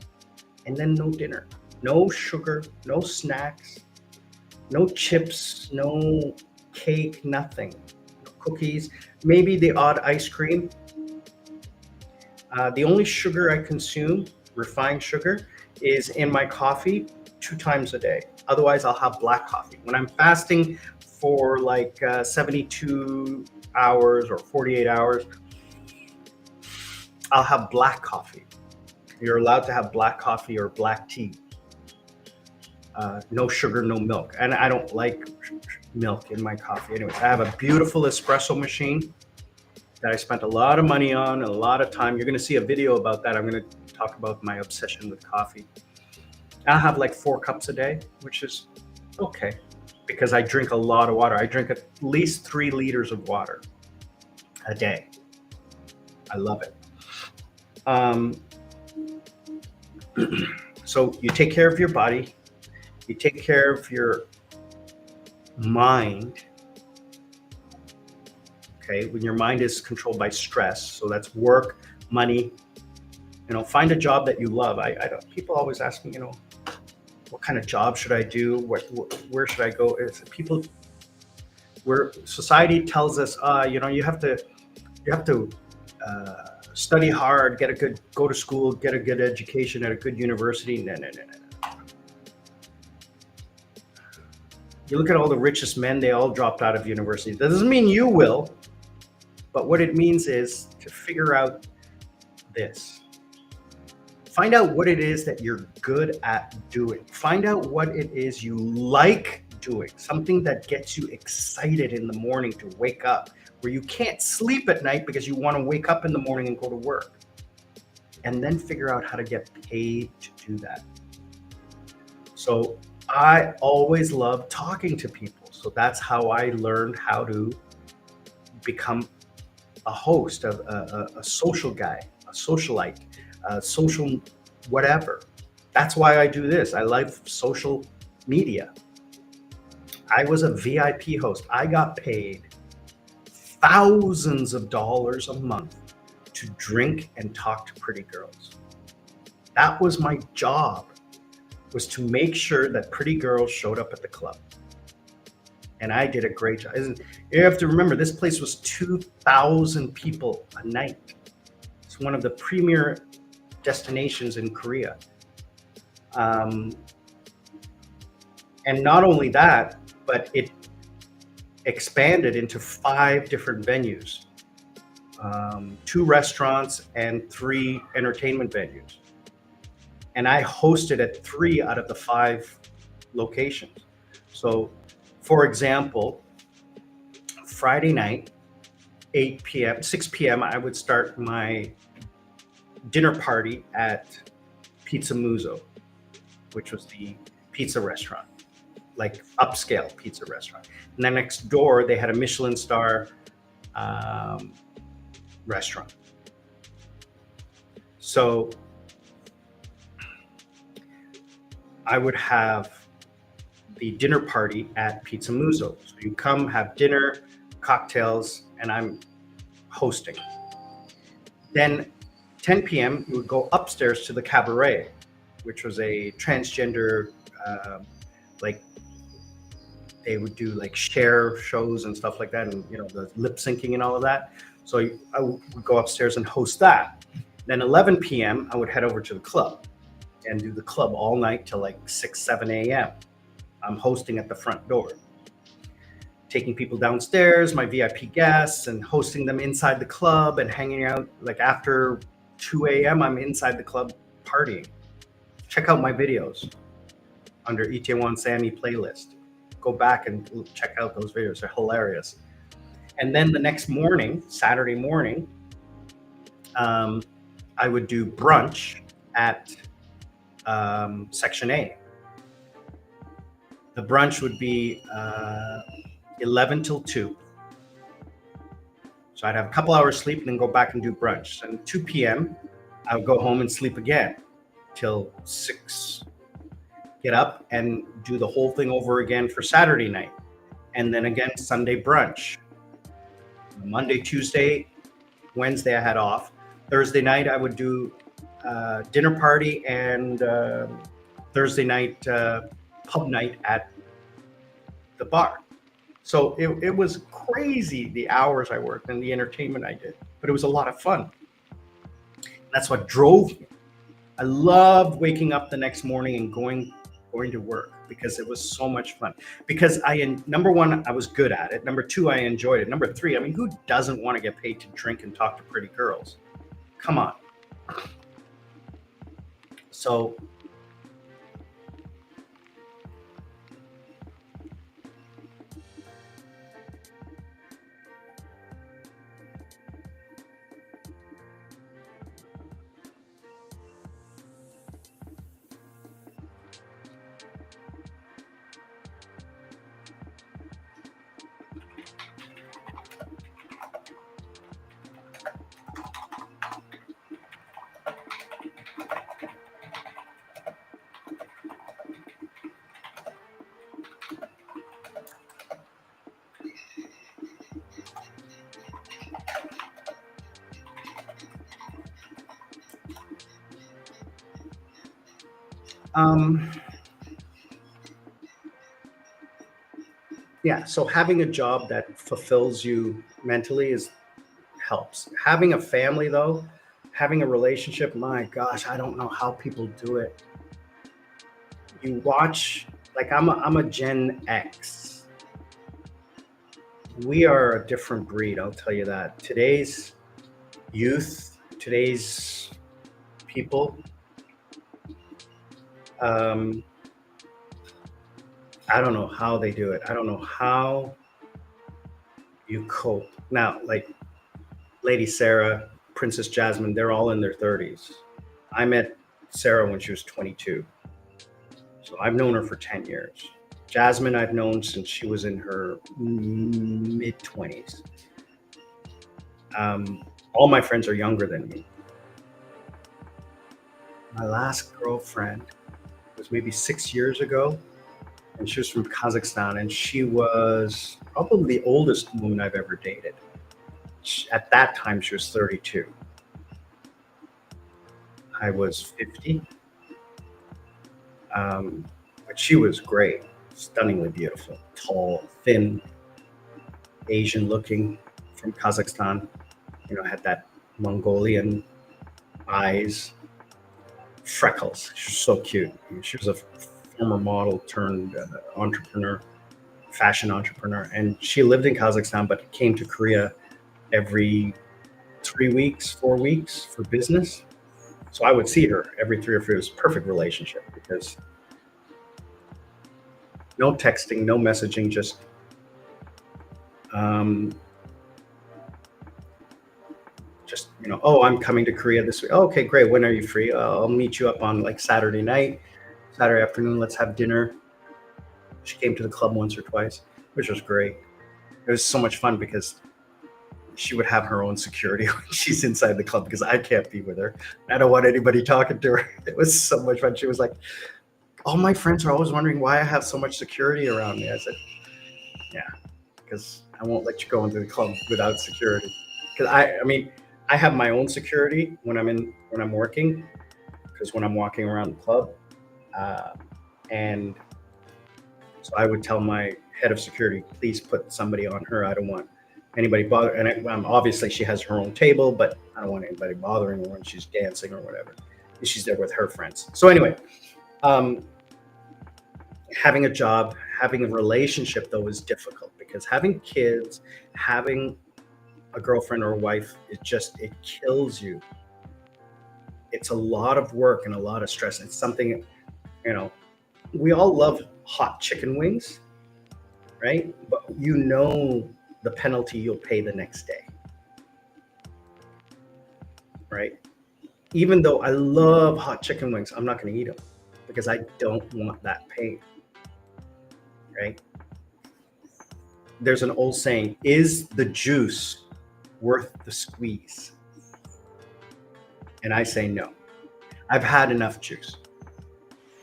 And then no dinner, no sugar, no snacks, no chips, no cake, nothing, no cookies, maybe the odd ice cream. The only sugar I consume, refined sugar, is in my coffee 2 times a day. Otherwise, I'll have black coffee. When I'm fasting for like 72 hours or 48 hours, I'll have black coffee. You're allowed to have black coffee or black tea. No sugar, no milk. And I don't like milk in my coffee. Anyways, I have a beautiful espresso machine that I spent a lot of money on, and a lot of time. You're going to see a video about that. I'm going to talk about my obsession with coffee. I'll have like 4 cups a day, which is okay because I drink a lot of water. I drink at least 3 liters of water a day. I love it. So you take care of your body, you take care of your mind. Okay, when your mind is controlled by stress, so that's work, money. Find a job that you love. I don't. People always ask me, what kind of job should I do? Where should I go? Where society tells us, you have to study hard, go to school, get a good education at a good university. No. You look at all the richest men; they all dropped out of university. That doesn't mean you will, but what it means is to figure out this. Find out what it is that you're good at doing. Find out what it is you like doing, something that gets you excited in the morning to wake up, where you can't sleep at night because you want to wake up in the morning and go to work. And then figure out how to get paid to do that. So I always love talking to people. So that's how I learned how to become a host, a social guy, a socialite. Social whatever. That's why I do this. I love social media. I was a VIP host. I got paid thousands of dollars a month to drink and talk to pretty girls. That was my job, was to make sure that pretty girls showed up at the club. And I did a great job. You have to remember, this place was 2,000 people a night. It's one of the premier destinations in Korea. And not only that, but it expanded into 5 different venues, 2 restaurants and 3 entertainment venues. And I hosted at 3 out of the 5 locations. So, for example, Friday night, 8 p.m., 6 p.m., I would start my dinner party at Pizza Muso, which was the pizza restaurant, like upscale pizza restaurant. And then next door, they had a Michelin star restaurant. So I would have the dinner party at Pizza Muso. So you come, have dinner, cocktails, and I'm hosting. Then 10 p.m. you would go upstairs to the cabaret, which was a transgender, like they would do like share shows and stuff like that, and the lip syncing and all of that. So I would go upstairs and host that. Then 11 p.m. I would head over to the club and do the club all night till like 6, 7 a.m. I'm hosting at the front door, taking people downstairs, my VIP guests, and hosting them inside the club and hanging out. Like after 2 a.m., I'm inside the club partying. Check out my videos under Itaewon Sammy playlist. Go back and check out those videos. They're hilarious. And then the next morning, Saturday morning, I would do brunch at Section A. The brunch would be 11 till 2. So I'd have a couple hours sleep and then go back and do brunch. And 2 p.m., I would go home and sleep again till 6. Get up and do the whole thing over again for Saturday night. And then again, Sunday brunch. Monday, Tuesday, Wednesday I had off. Thursday night I would do dinner party and Thursday night pub night at the bar. So it was crazy the hours I worked and the entertainment I did, but it was a lot of fun. That's what drove me. I loved waking up the next morning and going to work because it was so much fun. Because number one, I was good at it. Number two, I enjoyed it. Number three, I mean, who doesn't want to get paid to drink and talk to pretty girls? Come on. So yeah, so having a job that fulfills you mentally helps. Having a family though, having a relationship, my gosh, I don't know how people do it. You watch, like I'm a Gen X. We are a different breed, I'll tell you that. Today's youth, today's people, I don't know how they do it. I don't know how you cope. Now, like Lady Sarah, Princess Jasmine, they're all in their 30s. I met Sarah when she was 22. So I've known her for 10 years. Jasmine, I've known since she was in her mid 20s. All my friends are younger than me. My last girlfriend was maybe 6 years ago, and she was from Kazakhstan, and she was probably the oldest woman I've ever dated. At that time, she was 32. I was 50. But she was great, stunningly beautiful, tall, thin, Asian looking, from Kazakhstan. Had that Mongolian eyes, freckles. She's so cute. She was a former model turned entrepreneur, fashion entrepreneur. And she lived in Kazakhstan, but came to Korea every 3 weeks, 4 weeks for business. So I would see her every 3 or 4 years. Perfect relationship because no texting, no messaging, just oh, I'm coming to Korea this week. Oh, okay, great. When are you free? I'll meet you up on like Saturday night, Saturday afternoon. Let's have dinner. She came to the club once or twice, which was great. It was so much fun because she would have her own security when she's inside the club because I can't be with her. I don't want anybody talking to her. It was so much fun. She was like, all my friends are always wondering why I have so much security around me. I said, yeah, because I won't let you go into the club without security. because I mean, I have my own security when I'm working, because when I'm walking around the club, uh, and so I would tell my head of security, please put somebody on her. I don't want anybody bother. And obviously she has her own table, but I don't want anybody bothering her when she's dancing or whatever. She's there with her friends. So anyway, um, having a job, having a relationship though is difficult, because having kids, having a girlfriend or a wife, it kills you. It's a lot of work and a lot of stress. It's something, you know, we all love hot chicken wings, right? But you know the penalty you'll pay the next day, right? Even though I love hot chicken wings, I'm not going to eat them because I don't want that pain, right? There's an old saying, is the juice worth the squeeze? And I say no. I've had enough juice.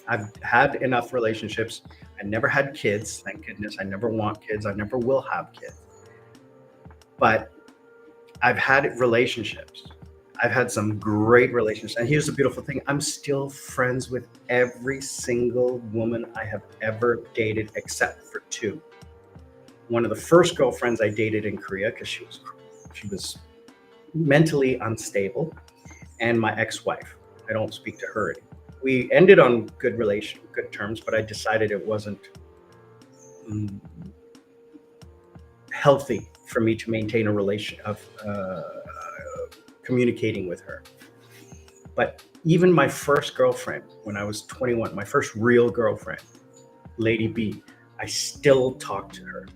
I've had enough relationships. I never had kids, thank goodness. I never want kids. I never will have kids. But I've had relationships. I've had some great relationships. And here's the beautiful thing. I'm still friends with every single woman I have ever dated, except for two. One of the first girlfriends I dated in Korea, because she was mentally unstable, and my ex-wife. I don't speak to her anymore. We ended on good terms, but I decided it wasn't healthy for me to maintain a relation of communicating with her. But even my first girlfriend, when I was 21, my first real girlfriend, Lady B, I still talk to her.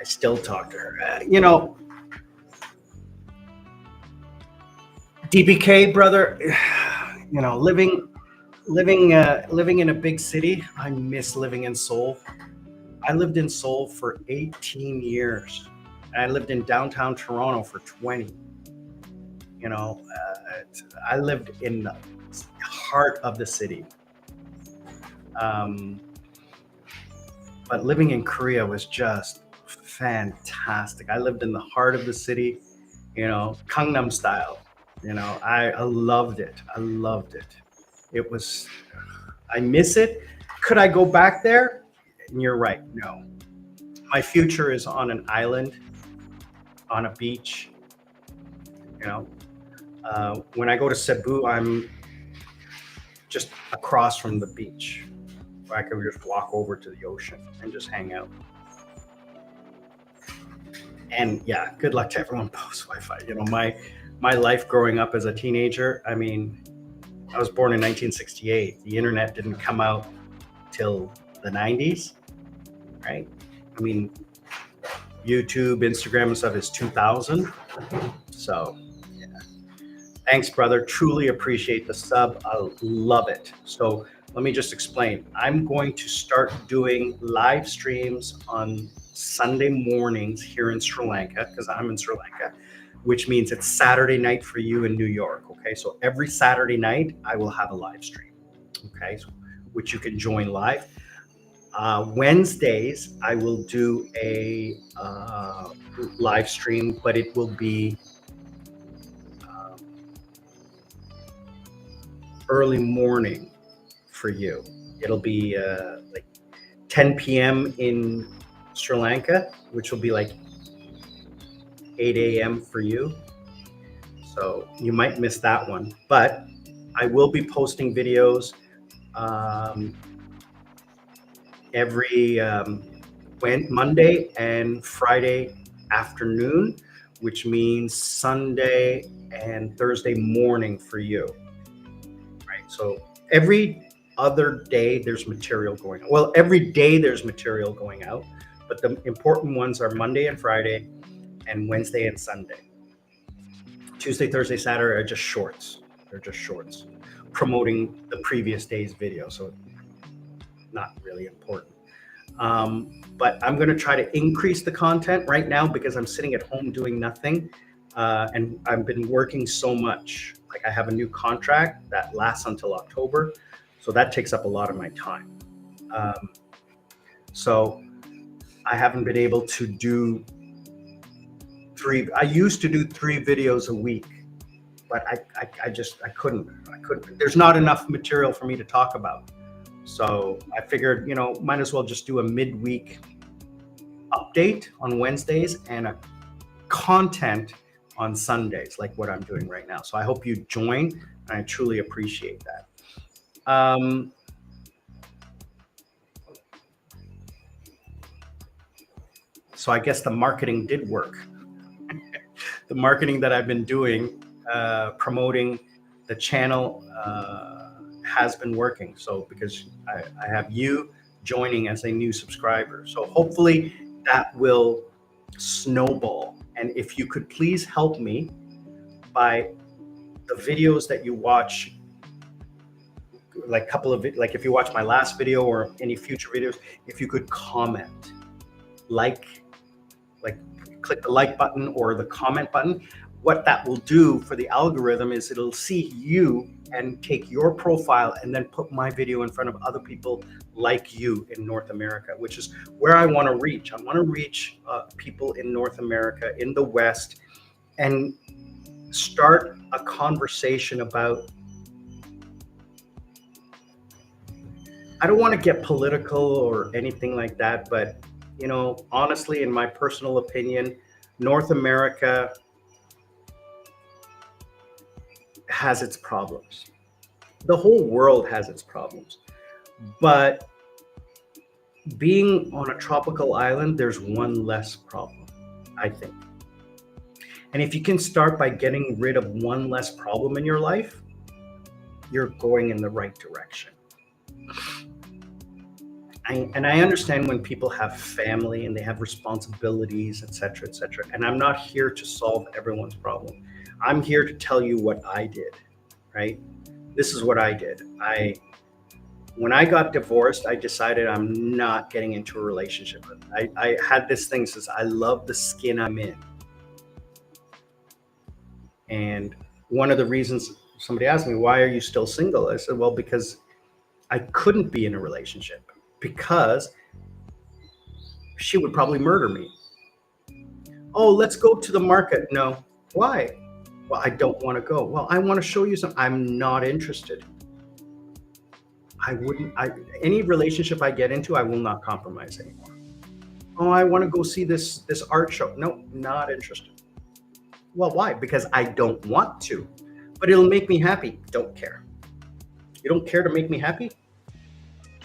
I still talk to her. You know, DPK, brother, you know, living in a big city, I miss living in Seoul. I lived in Seoul for 18 years. I lived in downtown Toronto for 20. You know, I lived in the heart of the city. But living in Korea was just fantastic. I lived in the heart of the city, you know, Gangnam style. You know, I loved it. I loved it. It was, I miss it. Could I go back there? And you're right, no. My future is on an island, on a beach. You know, when I go to Cebu, I'm just across from the beach. I could just walk over to the ocean and just hang out. And yeah, good luck to everyone post Wi-Fi. You know, my life growing up as a teenager, I mean, I was born in 1968. The internet didn't come out till the 90s, right? I mean, YouTube, Instagram and stuff is 2000. So yeah. Thanks, brother. Truly appreciate the sub. I love it. So let me just explain. I'm going to start doing live streams on Sunday mornings here in Sri Lanka, because I'm in Sri Lanka, which means it's Saturday night for you in New York. Okay, so every Saturday night I will have a live stream. Okay, so, which you can join live. Wednesdays I will do a live stream, but it will be early morning for you. It'll be like 10 p.m. in Sri Lanka, which will be like 8 a.m. for you. So you might miss that one, but I will be posting videos every Monday and Friday afternoon, which means Sunday and Thursday morning for you, right? So every other day there's material going on. Well, every day there's material going out, but the important ones are Monday and Friday and Wednesday and Sunday. Tuesday, Thursday, Saturday are just shorts. They're just shorts promoting the previous day's video. So not really important. But I'm going to try to increase the content right now because I'm sitting at home doing nothing. And I've been working so much. Like I have a new contract that lasts until October. So that takes up a lot of my time. So I haven't been able to do I used to do 3 videos a week, but I couldn't. There's not enough material for me to talk about. So I figured, might as well just do a midweek update on Wednesdays and a content on Sundays, like what I'm doing right now. So I hope you join, and I truly appreciate that. So I guess the marketing did work. The marketing that I've been doing, promoting the channel, has been working. So because I have you joining as a new subscriber, so hopefully that will snowball. And if you could please help me by the videos that you watch, like like if you watch my last video or any future videos, if you could comment, like click the like button or the comment button. What that will do for the algorithm is it'll see you and take your profile and then put my video in front of other people like you in North America, which is where I want to reach. I want to reach people in North America, in the West, and start a conversation about, I don't want to get political or anything like that, but honestly, in my personal opinion, North America has its problems. The whole world has its problems. But being on a tropical island, there's one less problem, I think. And if you can start by getting rid of one less problem in your life, you're going in the right direction. And I understand when people have family and they have responsibilities, et cetera, and I'm not here to solve everyone's problem. I'm here to tell you what I did, right? This is what I did. When I got divorced, I decided I'm not getting into a relationship. I had this thing that says, I love the skin I'm in. And one of the reasons, somebody asked me, why are you still single? I said, well, because I couldn't be in a relationship, because she would probably murder me. Oh, let's go to the market. No. Why? Well, I don't want to go. Well, I want to show you something. I'm not interested. Any relationship I get into, I will not compromise anymore. Oh, I want to go see this art show. No, not interested. Well, why? Because I don't want to, but it'll make me happy. Don't care. You don't care to make me happy?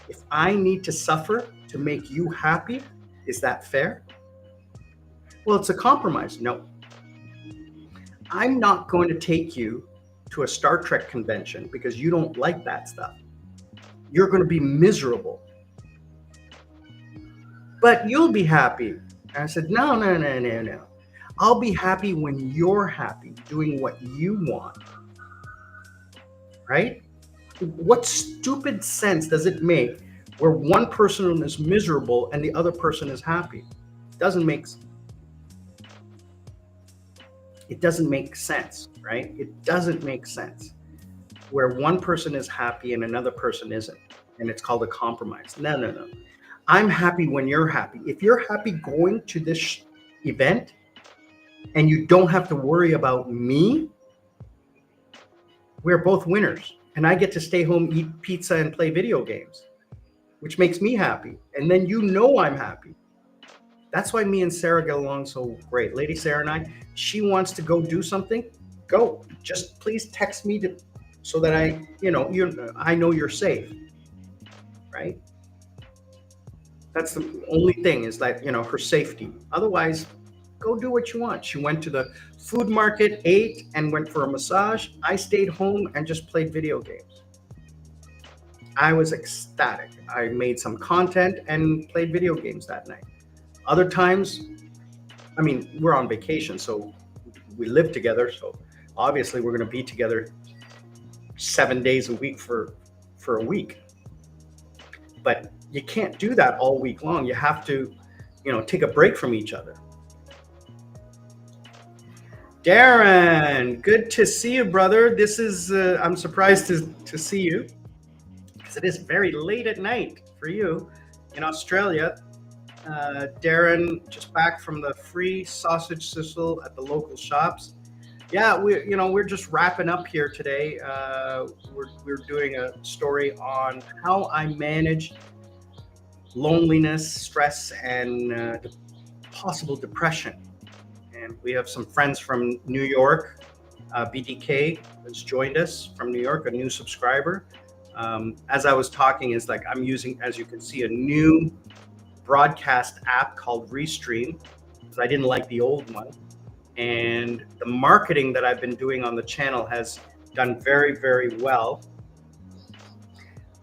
If I need to suffer to make you happy, is that fair? Well, it's a compromise. No. I'm not going to take you to a Star Trek convention because you don't like that stuff. You're going to be miserable. But you'll be happy. And I said, no. I'll be happy when you're happy doing what you want. Right? What stupid sense does it make where one person is miserable and the other person is happy? It doesn't make sense, right? It doesn't make sense where one person is happy and another person isn't, and it's called a compromise. No. I'm happy when you're happy. If you're happy going to this event and you don't have to worry about me, we're both winners. And I get to stay home, eat pizza, and play video games, which makes me happy. And then I'm happy. That's why me and Sarah get along so great. Lady Sarah and I, she wants to go do something, go. Just please text me so that I know you're safe, right? That's the only thing, is that, her safety. Otherwise, go do what you want. She went to the food market, ate, and went for a massage. I stayed home and just played video games. I was ecstatic. I made some content and played video games that night. Other times, we're on vacation, so we live together. So obviously we're going to be together 7 days a week for a week. But you can't do that all week long. You have to, take a break from each other. Darren, good to see you, brother. This is, I'm surprised to see you, because it is very late at night for you in Australia. Darren, just back from the free sausage sizzle at the local shops. Yeah, we're just wrapping up here today. We're doing a story on how I manage loneliness, stress, and possible depression. And we have some friends from New York. BDK has joined us from New York, a new subscriber. As I was talking, is like I'm using, as you can see, a new broadcast app called Restream because I didn't like the old one. And the marketing that I've been doing on the channel has done very, very well.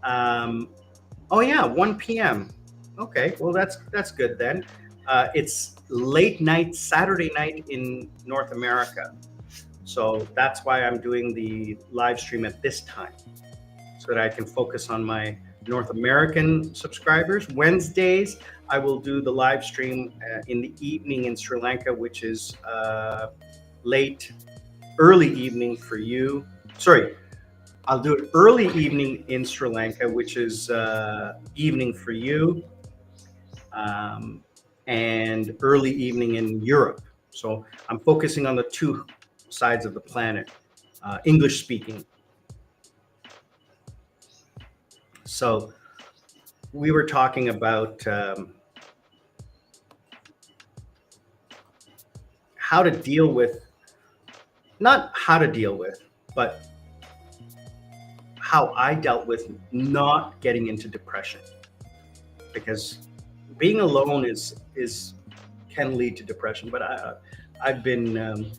Oh yeah, 1 p.m. Okay, well that's good then. It's late night Saturday night in North America, so that's why I'm doing the live stream at this time, so that I can focus on my North American subscribers. Wednesdays, I will do the live stream in the evening in Sri Lanka, which is early evening for you. Sorry, I'll do it early evening in Sri Lanka, which is evening for you, and early evening in Europe. So I'm focusing on the two sides of the planet, English speaking. So we were talking about how to deal with, not how to deal with, but how I dealt with not getting into depression, because being alone is can lead to depression. But I've been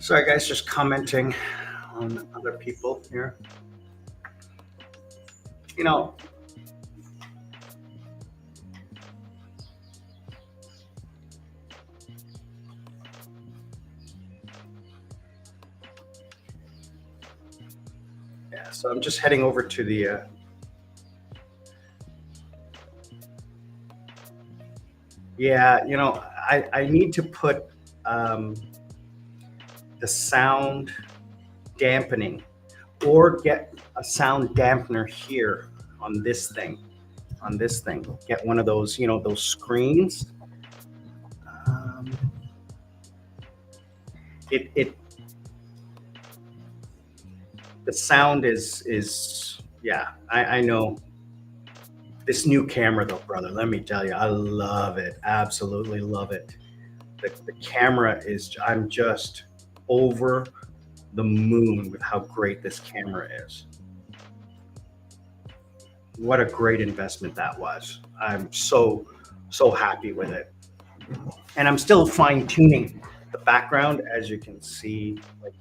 sorry guys, just commenting on other people here. You know, yeah, so I'm just heading over to the yeah, I need to put the sound dampening, or get a sound dampener here on this thing. Get one of those, those screens. It the sound is yeah. I know. This new camera though, brother, let me tell you, I love it. Absolutely love it. The camera is, I'm just over the moon with how great this camera is. What a great investment that was. I'm so happy with it. And I'm still fine tuning the background, as you can see, like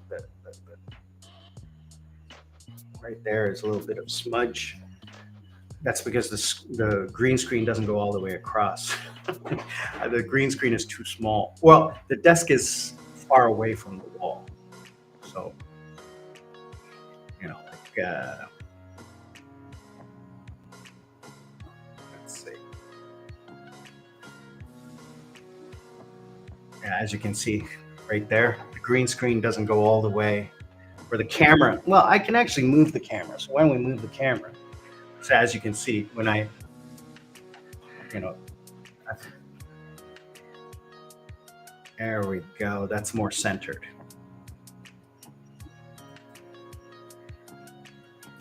right there is a little bit of smudge. That's because the green screen doesn't go all the way across. The green screen is too small. Well, the desk is far away from the wall. So, let's see. Yeah, as you can see right there, the green screen doesn't go all the way. Where the camera, well, I can actually move the camera. So why don't we move the camera? So as you can see, when I, there we go. That's more centered.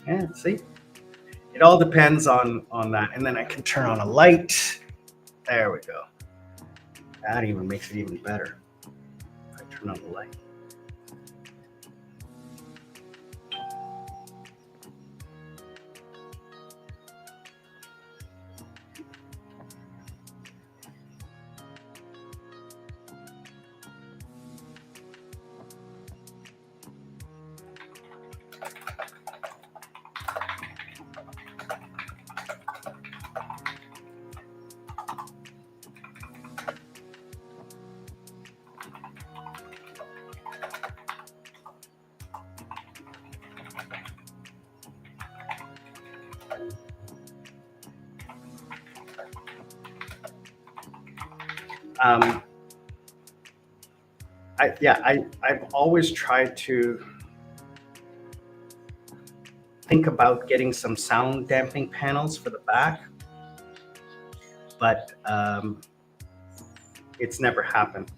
Yeah, see, it all depends on that. And then I can turn on a light. There we go. That even makes it even better. If I turn on the light. Um, I've always tried to think about getting some sound dampening panels for the back, but it's never happened.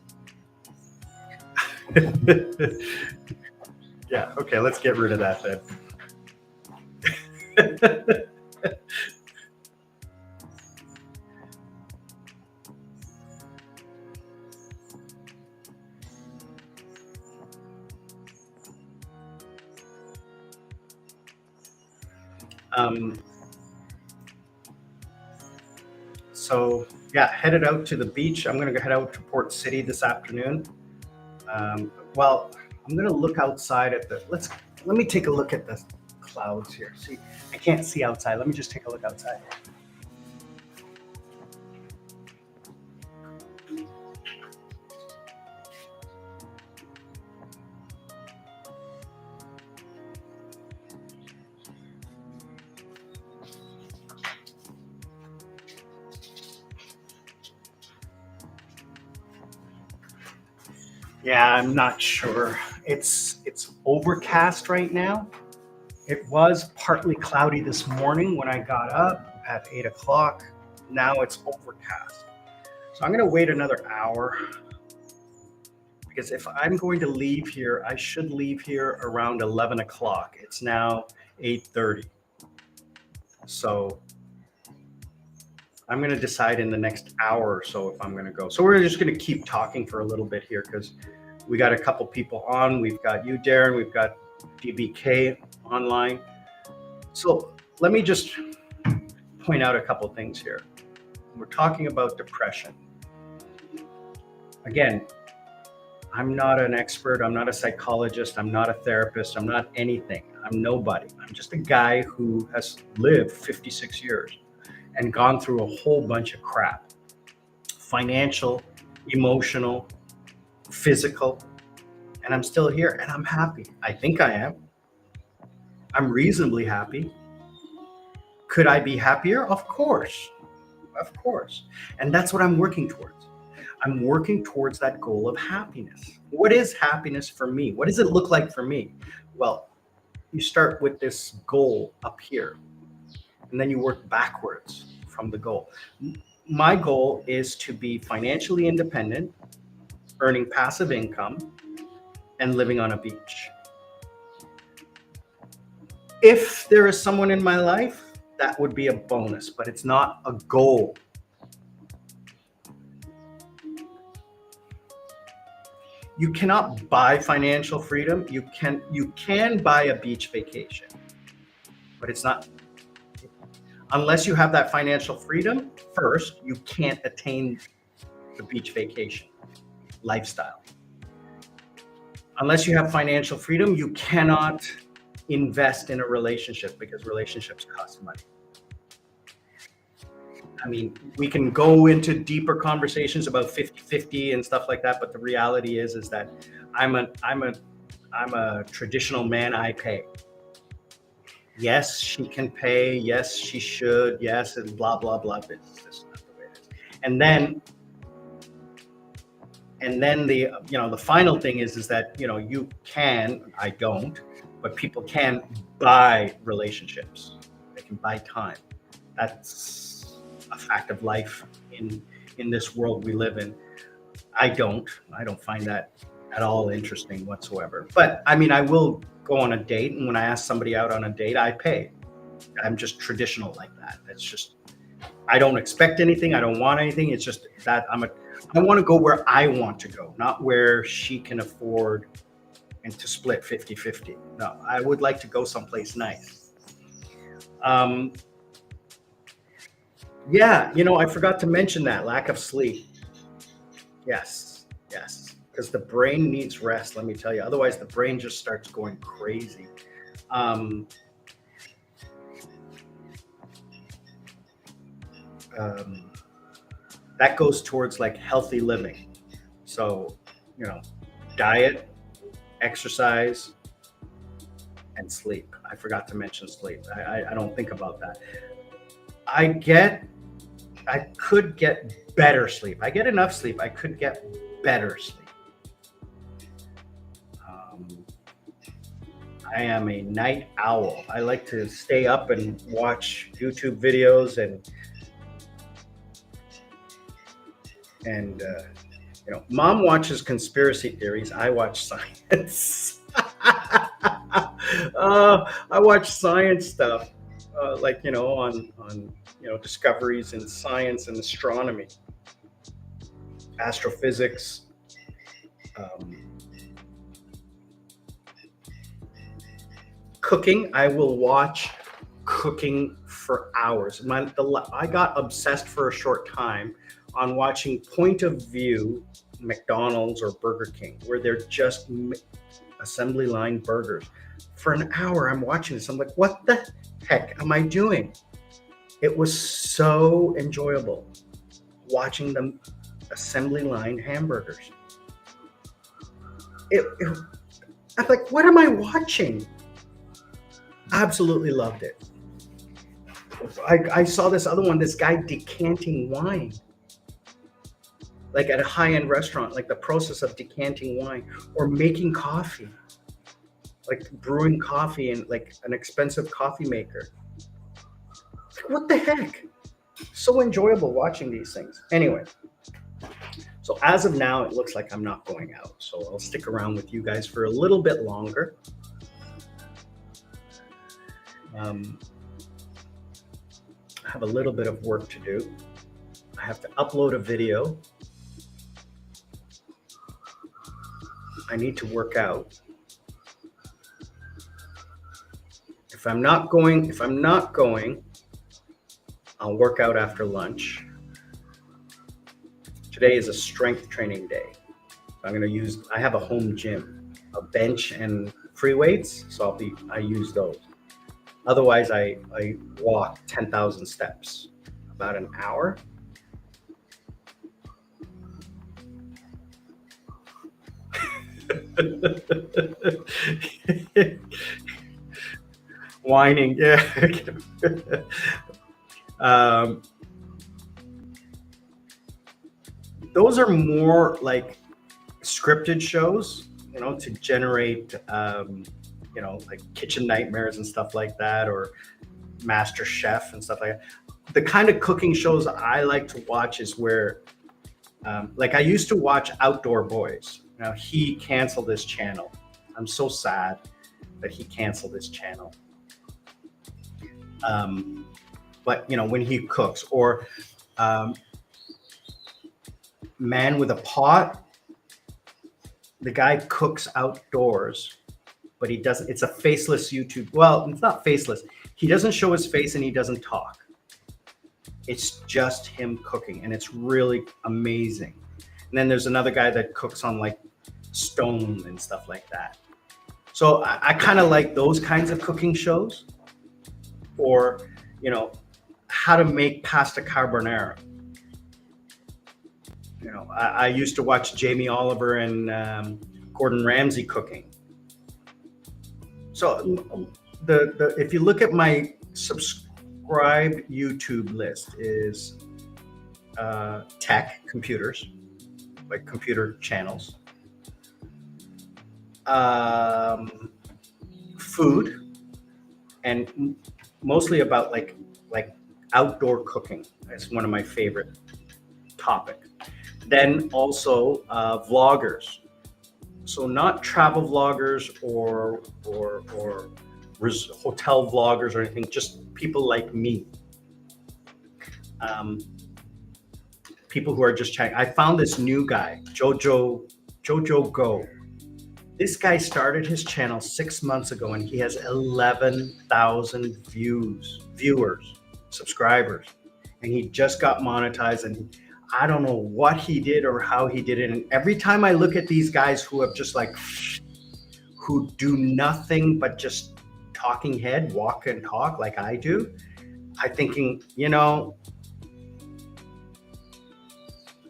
Yeah, okay, let's get rid of that then. um, so yeah, headed out to the beach. I'm gonna go head out to Port City this afternoon. Well, I'm gonna look outside at the, let me take a look at the clouds here. See, I can't see outside. Let me just take a look outside. Yeah, I'm not sure. It's overcast right now. It was partly cloudy this morning when I got up at 8 o'clock. Now it's overcast. So I'm gonna wait another hour because if I'm going to leave here, I should leave here around 11 o'clock. It's now 8:30. So I'm going to decide in the next hour or so if I'm going to go. So we're just going to keep talking for a little bit here because we got a couple people on. We've got you, Darren. We've got DBK online. So let me just point out a couple things here. We're talking about depression. Again, I'm not an expert. I'm not a psychologist. I'm not a therapist. I'm not anything. I'm nobody. I'm just a guy who has lived 56 years and gone through a whole bunch of crap. Financial, emotional, physical, and I'm still here and I'm happy. I think I am. I'm reasonably happy. Could I be happier? Of course. Of course. And that's what I'm working towards. I'm working towards that goal of happiness. What is happiness for me? What does it look like for me? Well, you start with this goal up here, and then you work backwards from the goal. My goal is to be financially independent, earning passive income, and living on a beach. If there is someone in my life, that would be a bonus, but it's not a goal. You cannot buy financial freedom. You can buy a beach vacation, but it's not, unless you have that financial freedom first, you can't attain the beach vacation lifestyle. Unless you have financial freedom, you cannot invest in a relationship because relationships cost money. I mean, we can go into deeper conversations about 50-50 and stuff like that, but the reality is that I'm a traditional man. I pay. Yes, she can pay. Yes, she should. Yes, and blah blah blah. This is not the way it is. And then the final thing is that you can. I don't, but people can buy relationships. They can buy time. That's a fact of life in this world we live in. I don't find that at all interesting whatsoever. But I mean, I will go on a date, and when I ask somebody out on a date, I pay. I'm just traditional like that. It's just, I don't expect anything. I don't want anything. It's just that I want to go where I want to go, not where she can afford and to split 50-50. No, I would like to go someplace nice. Yeah, I forgot to mention that lack of sleep. Yes, because the brain needs rest, let me tell you. Otherwise, the brain just starts going crazy. That goes towards like healthy living. So, diet, exercise, and sleep. I forgot to mention sleep. I don't think about that. I get I could get better sleep. I get enough sleep. I could get better sleep. I am a night owl. I like to stay up and watch YouTube videos and Mom watches conspiracy theories. I watch science. I watch science stuff, like on discoveries in science and astronomy, astrophysics. Cooking, I will watch cooking for hours. I got obsessed for a short time on watching point of view McDonald's or Burger King, where they're just assembly line burgers. For an hour, I'm watching this. I'm like, what the heck am I doing? It was so enjoyable watching them assembly line hamburgers. I'm like, what am I watching? Absolutely loved it. I saw this other one, this guy decanting wine, like at a high-end restaurant, like the process of decanting wine or making coffee, like brewing coffee in like an expensive coffee maker. What the heck? So enjoyable watching these things. Anyway, so as of now, it looks like I'm not going out. So I'll stick around with you guys for a little bit longer. I have a little bit of work to do. I have to upload a video. I need to work out. If I'm not going, I'll work out after lunch. Today is a strength training day. I have a home gym, a bench and free weights, so I use those. Otherwise, I walk 10,000 steps, about an hour. Whining, yeah. Those are more like scripted shows, to generate like Kitchen Nightmares and stuff like that, or Master Chef and stuff like that. The kind of cooking shows I like to watch is where, like I used to watch Outdoor Boys. Now he canceled this channel. I'm so sad that he canceled this channel. But when he cooks, or Man with a Pot, the guy cooks outdoors, but he doesn't, it's a faceless YouTube. Well, it's not faceless. He doesn't show his face and he doesn't talk. It's just him cooking, and it's really amazing. And then there's another guy that cooks on like stone and stuff like that. So I kind of like those kinds of cooking shows, or, how to make pasta carbonara. I used to watch Jamie Oliver and Gordon Ramsay cooking. So if you look at my subscribe YouTube list, is tech, computers, like computer channels, food, and mostly about like outdoor cooking. That's one of my favorite topics. Then also vloggers. So not travel vloggers or hotel vloggers or anything, just people like me. People who are just chatting. I found this new guy, Jojo Go. This guy started his channel 6 months ago, and he has 11,000 viewers, subscribers, and he just got monetized. And I don't know what he did or how he did it. And every time I look at these guys who have just who do nothing but just talking head, walk and talk like I do, I'm thinking,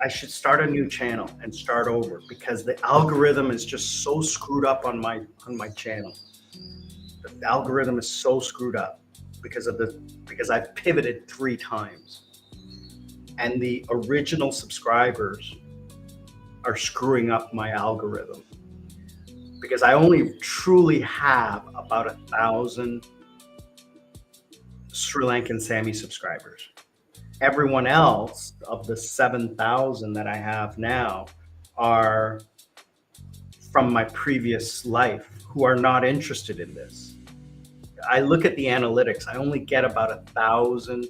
I should start a new channel and start over, because the algorithm is just so screwed up on my channel. The algorithm is so screwed up because I've pivoted 3 times. and the original subscribers are screwing up my algorithm, because I only truly have about 1,000 Sri Lankan Sami subscribers. Everyone else of the 7,000 that I have now are from my previous life who are not interested in this. I look at the analytics, I only get about 1,000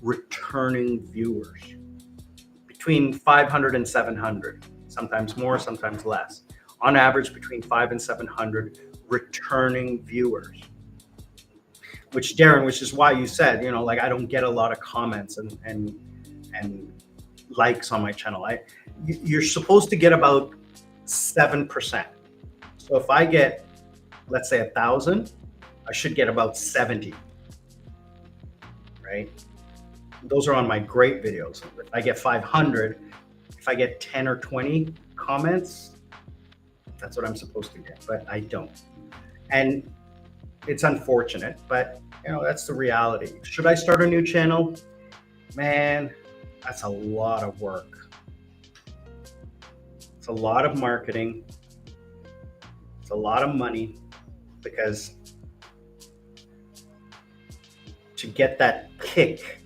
returning viewers, between 500 and 700, sometimes more, sometimes less. On average, between 500 and 700 returning viewers. Which, Darren, which is why you said, you know, like, I don't get a lot of comments and likes on my channel. You're supposed to get about 7%. So if I get, let's say, 1,000, I should get about 70, right? Those are on my great videos. If I get 500, if I get 10 or 20 comments, that's what I'm supposed to get, but I don't. And it's unfortunate, but you know, that's the reality. Should I start a new channel? Man, that's a lot of work. It's a lot of marketing. It's a lot of money, because to get that kick,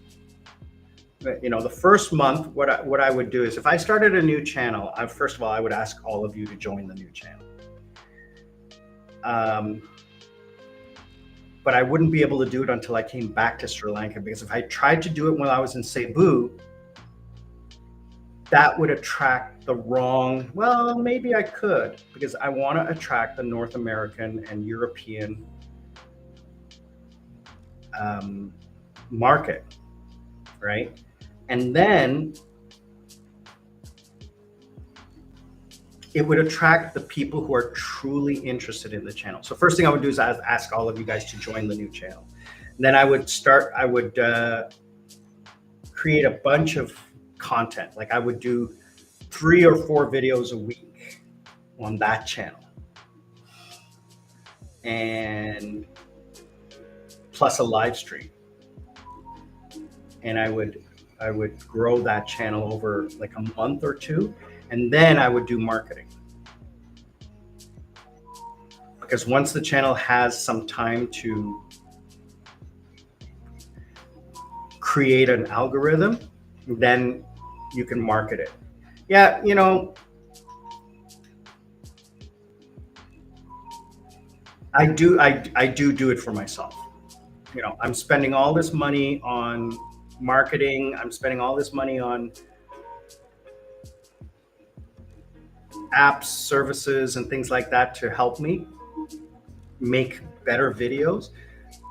you know, the first month, what I would do is, if I started a new channel, first of all, I would ask all of you to join the new channel. But I wouldn't be able to do it until I came back to Sri Lanka, because if I tried to do it when I was in Cebu, that would attract the wrong, well, maybe I could, because I want to attract the North American and European market, right? And then it would attract the people who are truly interested in the channel. So first thing I would do is ask all of you guys to join the new channel. And then I would create a bunch of content. Like, I would do 3 or 4 videos a week on that channel, and plus a live stream. And I would grow that channel over like a month or 2, and then I would do marketing. Because once the channel has some time to create an algorithm, then you can market it. Yeah, you know, I do it for myself. You know, I'm spending all this money on marketing. I'm spending all this money on apps, services, and things like that to help me make better videos.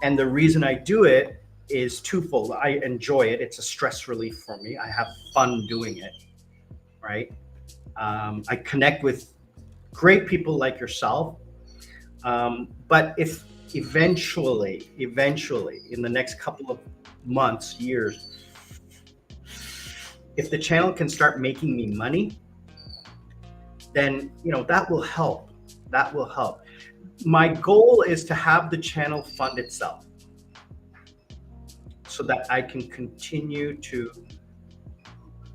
And the reason I do it is twofold. I enjoy it. It's a stress relief for me. I have fun doing it, right? I connect with great people like yourself. But if eventually, in the next couple of months, years, if the channel can start making me money, then, you know, that will help. That will help. My goal is to have the channel fund itself, so that I can continue to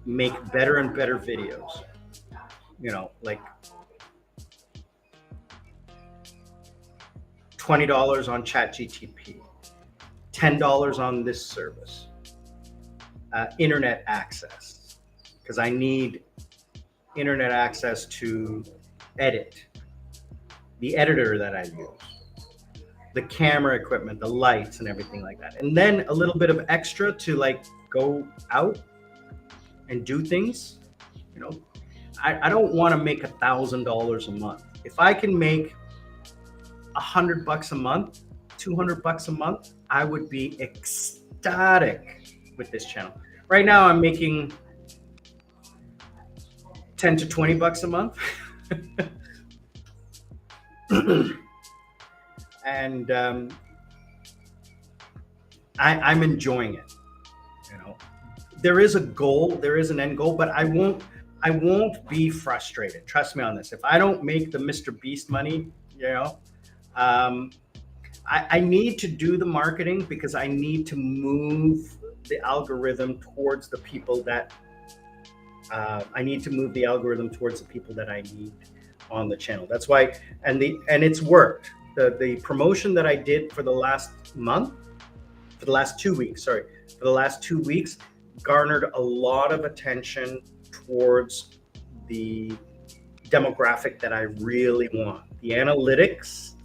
make better and better videos. You know, like $20 on ChatGTP, $10 on this service, internet access, because I need internet access to edit, the editor that I use, the camera equipment, the lights, and everything like that. And then a little bit of extra to like go out and do things. You know, I don't want to make $1,000 a month. If I can make $100 a month, $200 a month, I would be ecstatic with this channel. Right now, I'm making $10 to $20 a month. And I'm enjoying it. You know, there is a goal, there is an end goal, but I won't be frustrated. Trust me on this. If I don't make the Mr. Beast money, you know, I need to do the marketing, because I need to move the algorithm towards the people that I need to move the algorithm towards the people that I need on the channel. That's why, and it's worked. The promotion that I did for the last month, for the last 2 weeks, sorry, for the last 2 weeks, garnered a lot of attention towards the demographic that I really want. The analytics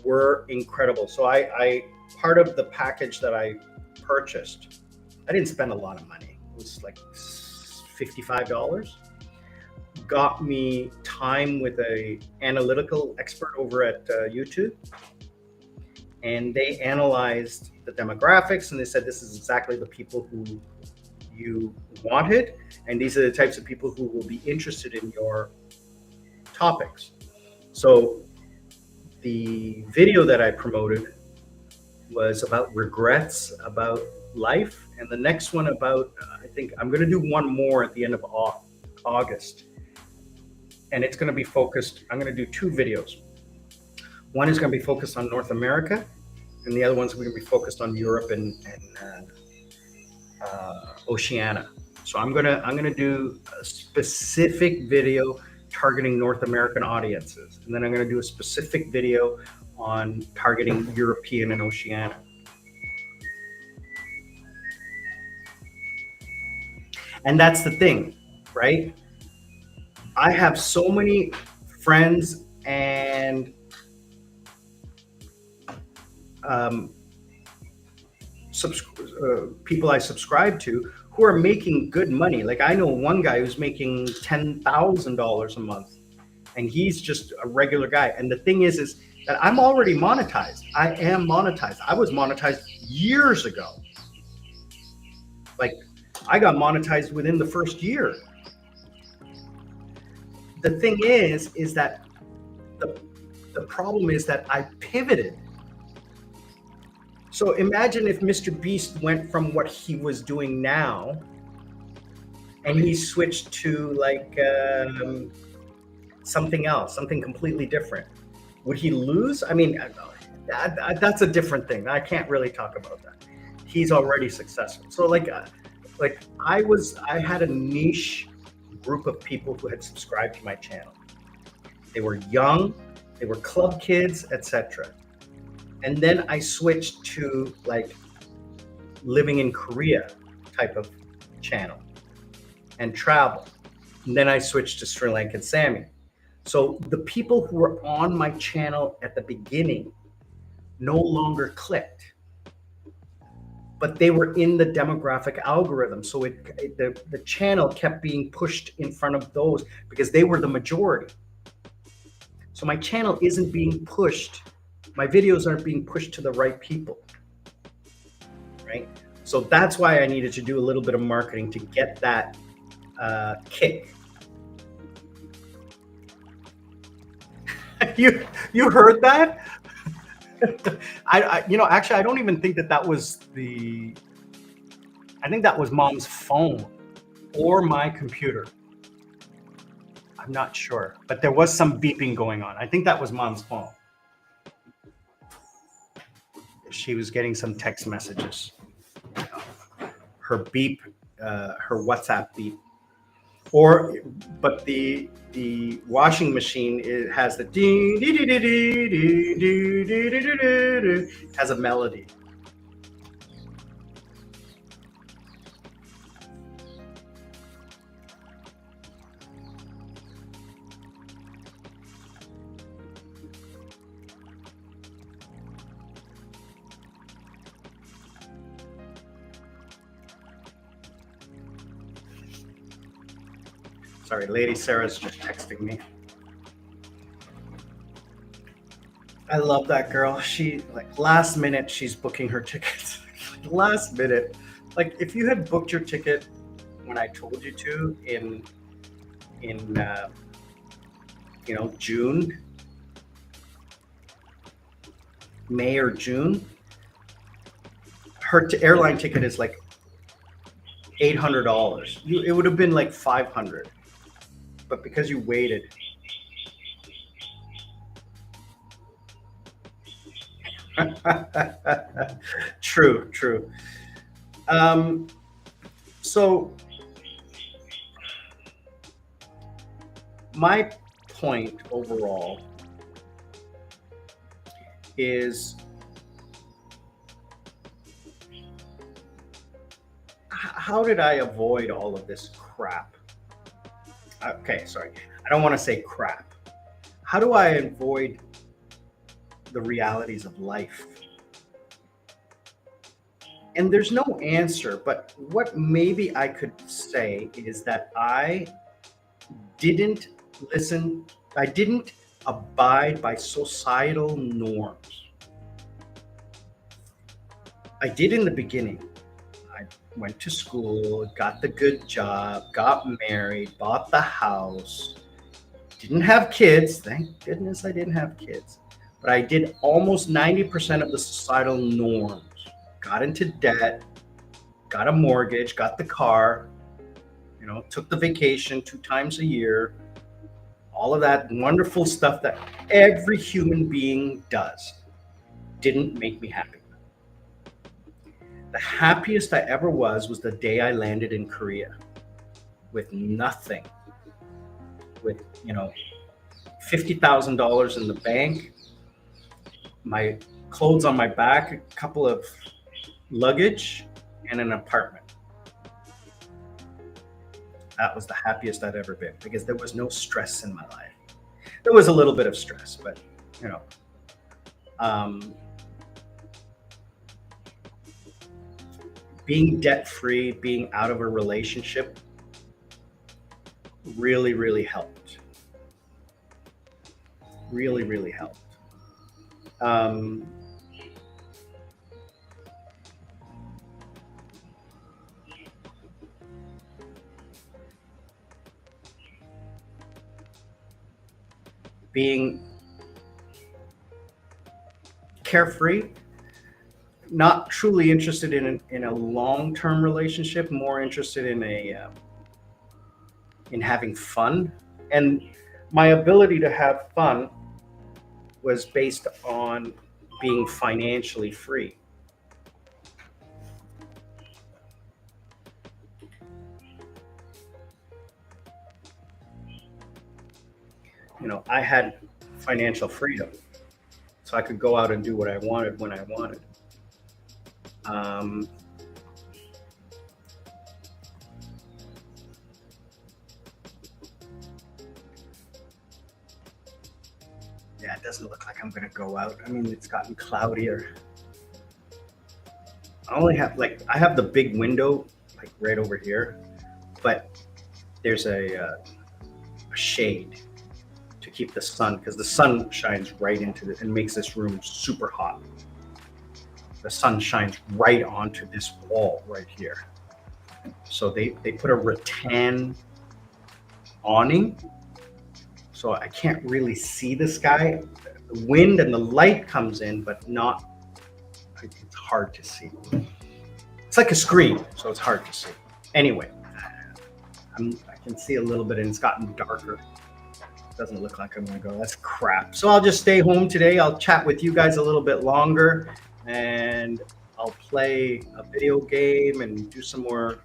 were incredible. So I part of the package that I purchased, I didn't spend a lot of money. It was like $55. Got me time with a analytical expert over at YouTube, and they analyzed the demographics, and they said this is exactly the people who you wanted, and these are the types of people who will be interested in your topics. So the video that I promoted was about regrets, about life, and the next one about, I think I'm going to do one more at the end of August. And it's going to be focused, I'm going to do 2 videos. One is going to be focused on North America, and the other one's going to be focused on Europe and Oceania. So I'm gonna do a specific video targeting North American audiences, and then I'm gonna do a specific video on targeting European and Oceania. And that's the thing, right? I have so many friends and people I subscribe to who are making good money. Like I know one guy who's making $10,000 a month, and he's just a regular guy. And the thing is that I'm already monetized. I am monetized. I was monetized years ago. Like I got monetized within the first year. The thing is that the problem is that I pivoted. So imagine if Mr. Beast went from what he was doing now and he switched to like something else, something completely different. Would he lose? I mean, that's a different thing. I can't really talk about that. He's already successful. So like I had a niche group of people who had subscribed to my channel. They were young, they were club kids, etc. And then I switched to like living in Korea type of channel and travel. And then I switched to Sri Lankan Sammy. So the people who were on my channel at the beginning no longer clicked, but they were in the demographic algorithm. So the channel kept being pushed in front of those because they were the majority. So my channel isn't being pushed. My videos aren't being pushed to the right people, right? So that's why I needed to do a little bit of marketing to get that kick. You heard that? Actually, I don't even think that was I think that was Mom's phone or my computer. I'm not sure, but there was some beeping going on. I think that was Mom's phone. She was getting some text messages. Her beep, her WhatsApp beep. But the washing machine, it has the has a melody. Sorry, Lady Sarah's just texting me. I love that girl. She like last minute she's booking her tickets. Last minute. Like if you had booked your ticket when I told you to in June, May or June, her airline ticket is like $800. It would have been like $500. But because you waited. True. Um, so my point overall is how did I avoid all of this crap? Okay, sorry. I don't want to say crap. How do I avoid the realities of life? And there's no answer, but what maybe I could say is that didn't listen, I didn't abide by societal norms. I did in the beginning. I went to school, got the good job, got married, bought the house, didn't have kids. Thank goodness I didn't have kids. But I did almost 90% of the societal norms. Got into debt, got a mortgage, got the car, took the vacation 2 times a year, all of that wonderful stuff that every human being does. Didn't make me happy. The happiest I ever was the day I landed in Korea with nothing, with $50,000 in the bank, my clothes on my back, a couple of luggage, and an apartment. That was the happiest I'd ever been because there was no stress in my life. There was a little bit of stress, but being debt-free, being out of a relationship really, really helped. Really, really helped. Being carefree, not truly interested in a long-term relationship, more interested in having fun. And my ability to have fun was based on being financially free. I had financial freedom, so I could go out and do what I wanted when I wanted. Yeah, it doesn't look like I'm gonna go out. I mean, it's gotten cloudier. I have the big window like right over here, but there's a shade to keep the sun, because the sun shines right into it and makes this room super hot. The sun shines right onto this wall right here. So they put a rattan awning, so I can't really see the sky. The wind and the light comes in, but it's hard to see. It's like a screen, so it's hard to see. Anyway, I can see a little bit, and it's gotten darker. Doesn't look like I'm gonna go. That's crap. So I'll just stay home today. I'll chat with you guys a little bit longer, and I'll play a video game and do some more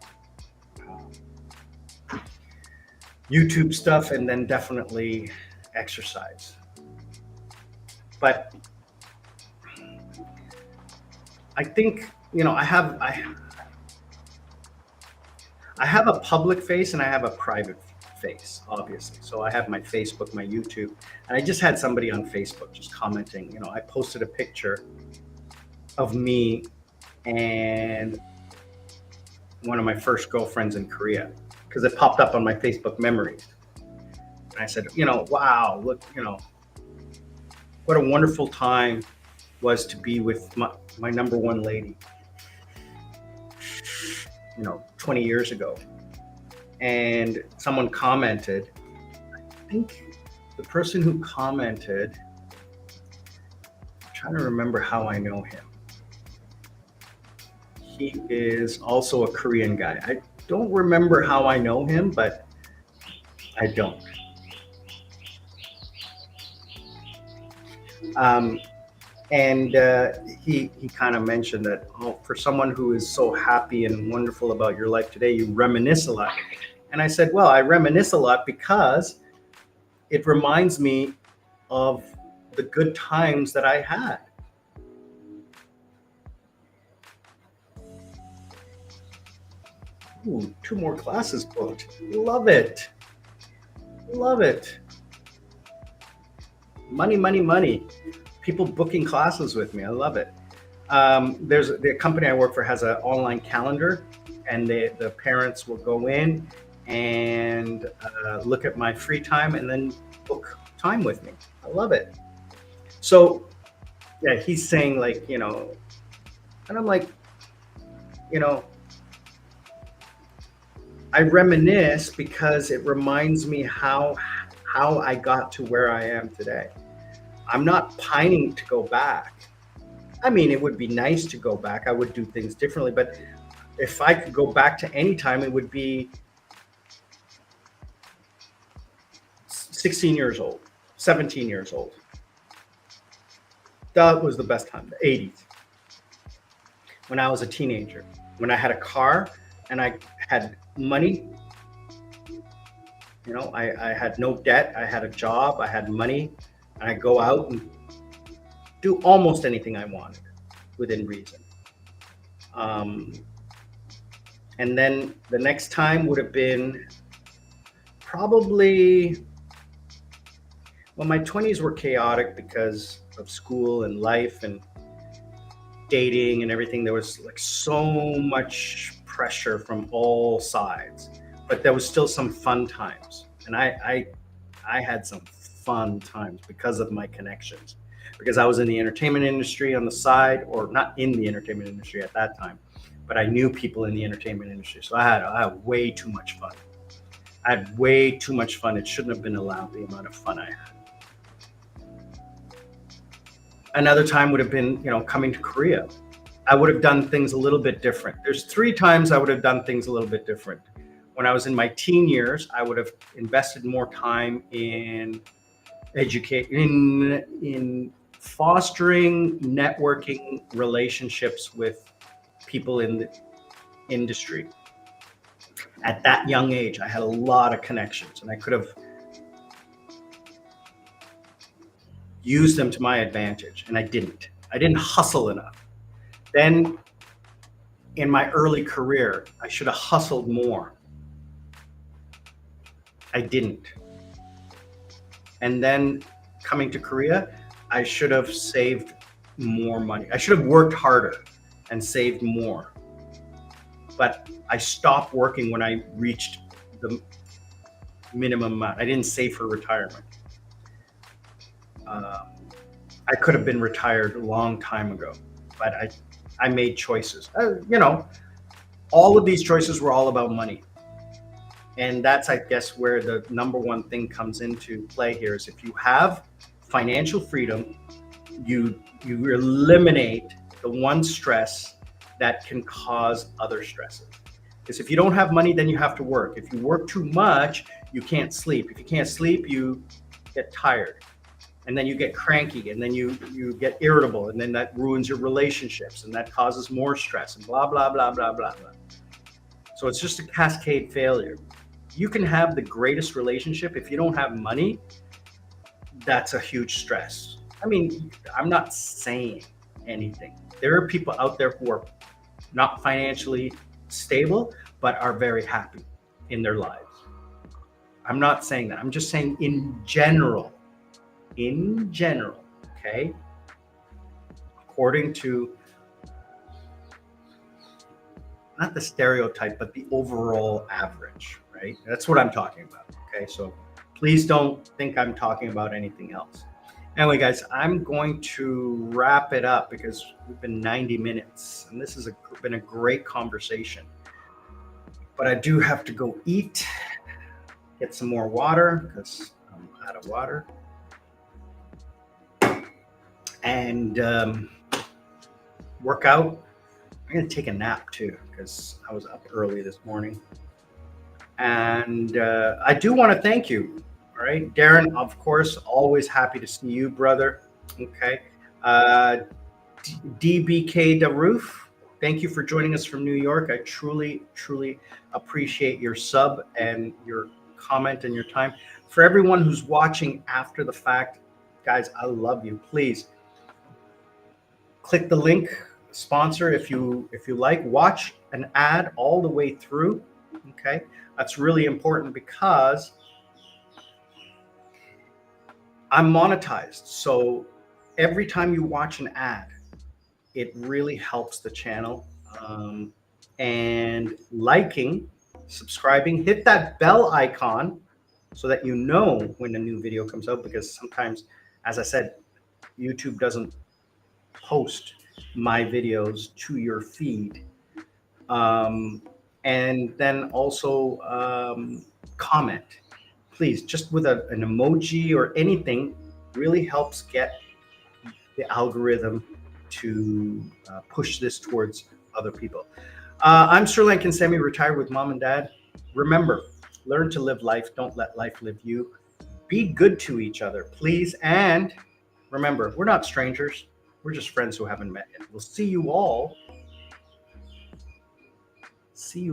YouTube stuff, and then definitely exercise. But I think I have a public face and I have a private face, obviously. So I have my Facebook, my YouTube, and I just had somebody on Facebook just commenting. I posted a picture of me and one of my first girlfriends in Korea, because it popped up on my Facebook memories. And I said, wow, look, what a wonderful time was to be with my number one lady, 20 years ago. And someone commented, I think the person who commented, I'm trying to remember how I know him. He is also a Korean guy. I don't remember how I know him, but I don't. And he kind of mentioned that, oh, for someone who is so happy and wonderful about your life today, you reminisce a lot. And I said, well, I reminisce a lot because it reminds me of the good times that I had. Ooh, 2 more classes booked. Love it. Love it. Money, money, money. People booking classes with me. I love it. There's the company I work for has an online calendar, and the parents will go in and look at my free time and then book time with me. I love it. So yeah, he's saying like, and I'm like, you know, I reminisce because it reminds me how I got to where I am today. I'm not pining to go back. I mean, it would be nice to go back. I would do things differently, but if I could go back to any time, it would be 16 years old, 17 years old. That was the best time, the 80s, when I was a teenager, when I had a car and I had money. I had no debt. I had a job. I had money. And I go out and do almost anything I wanted within reason. And then the next time would have been probably, well, my 20s were chaotic because of school and life and dating and everything. There was like so much pressure from all sides, but there was still some fun times. And I had some fun times because of my connections, because I was in the entertainment industry on the side, or not in the entertainment industry at that time, but I knew people in the entertainment industry. So I had way too much fun. I had way too much fun. It shouldn't have been allowed, the amount of fun I had. Another time would have been, coming to Korea. I would have done things a little bit different. There's 3 times I would have done things a little bit different. When I was in my teen years, I would have invested more time in in fostering networking relationships with people in the industry. At that young age, I had a lot of connections, and I could have used them to my advantage, and I didn't. I didn't hustle enough. Then in my early career, I should have hustled more. I didn't. And then coming to Korea, I should have saved more money. I should have worked harder and saved more. But I stopped working when I reached the minimum amount. I didn't save for retirement. I could have been retired a long time ago, but I made choices. All of these choices were all about money. And that's, I guess, where the number one thing comes into play here is if you have financial freedom, you eliminate the one stress that can cause other stresses. Because if you don't have money, then you have to work. If you work too much, you can't sleep. If you can't sleep, you get tired. And then you get cranky, and then you get irritable, and then that ruins your relationships, and that causes more stress, and blah, blah, blah, blah, blah, blah. So it's just a cascade failure. You can have the greatest relationship. If you don't have money, that's a huge stress. I mean, I'm not saying anything. There are people out there who are not financially stable, but are very happy in their lives. I'm not saying that. I'm just saying in general, okay? According to not the stereotype, but the overall average, right? That's what I'm talking about, okay? So please don't think I'm talking about anything else. Anyway, guys, I'm going to wrap it up because we've been 90 minutes, and this has been a great conversation. But I do have to go eat, get some more water because I'm out of water. And work out. I'm going to take a nap too because I was up early this morning. And I do want to thank you. All right, Darren, of course, always happy to see you, brother. Okay. Uh, DBK Daroof, thank you for joining us from New York. I truly, truly appreciate your sub and your comment and your time. For everyone who's watching after the fact, guys, I love you. Please click the link, sponsor if you like. Watch an ad all the way through. Okay, that's really important because I'm monetized. So every time you watch an ad, it really helps the channel. And liking, subscribing, hit that bell icon so that you know when a new video comes out, because sometimes, as I said, YouTube doesn't post my videos to your feed. Um, and then also comment, please, just with an emoji or anything really helps get the algorithm to push this towards other people. I'm Sri Lankan semi-retired with mom and dad. Remember, learn to live life. Don't let life live you. Be good to each other, please. And remember, we're not strangers. We're just friends who haven't met yet. We'll see you all. See you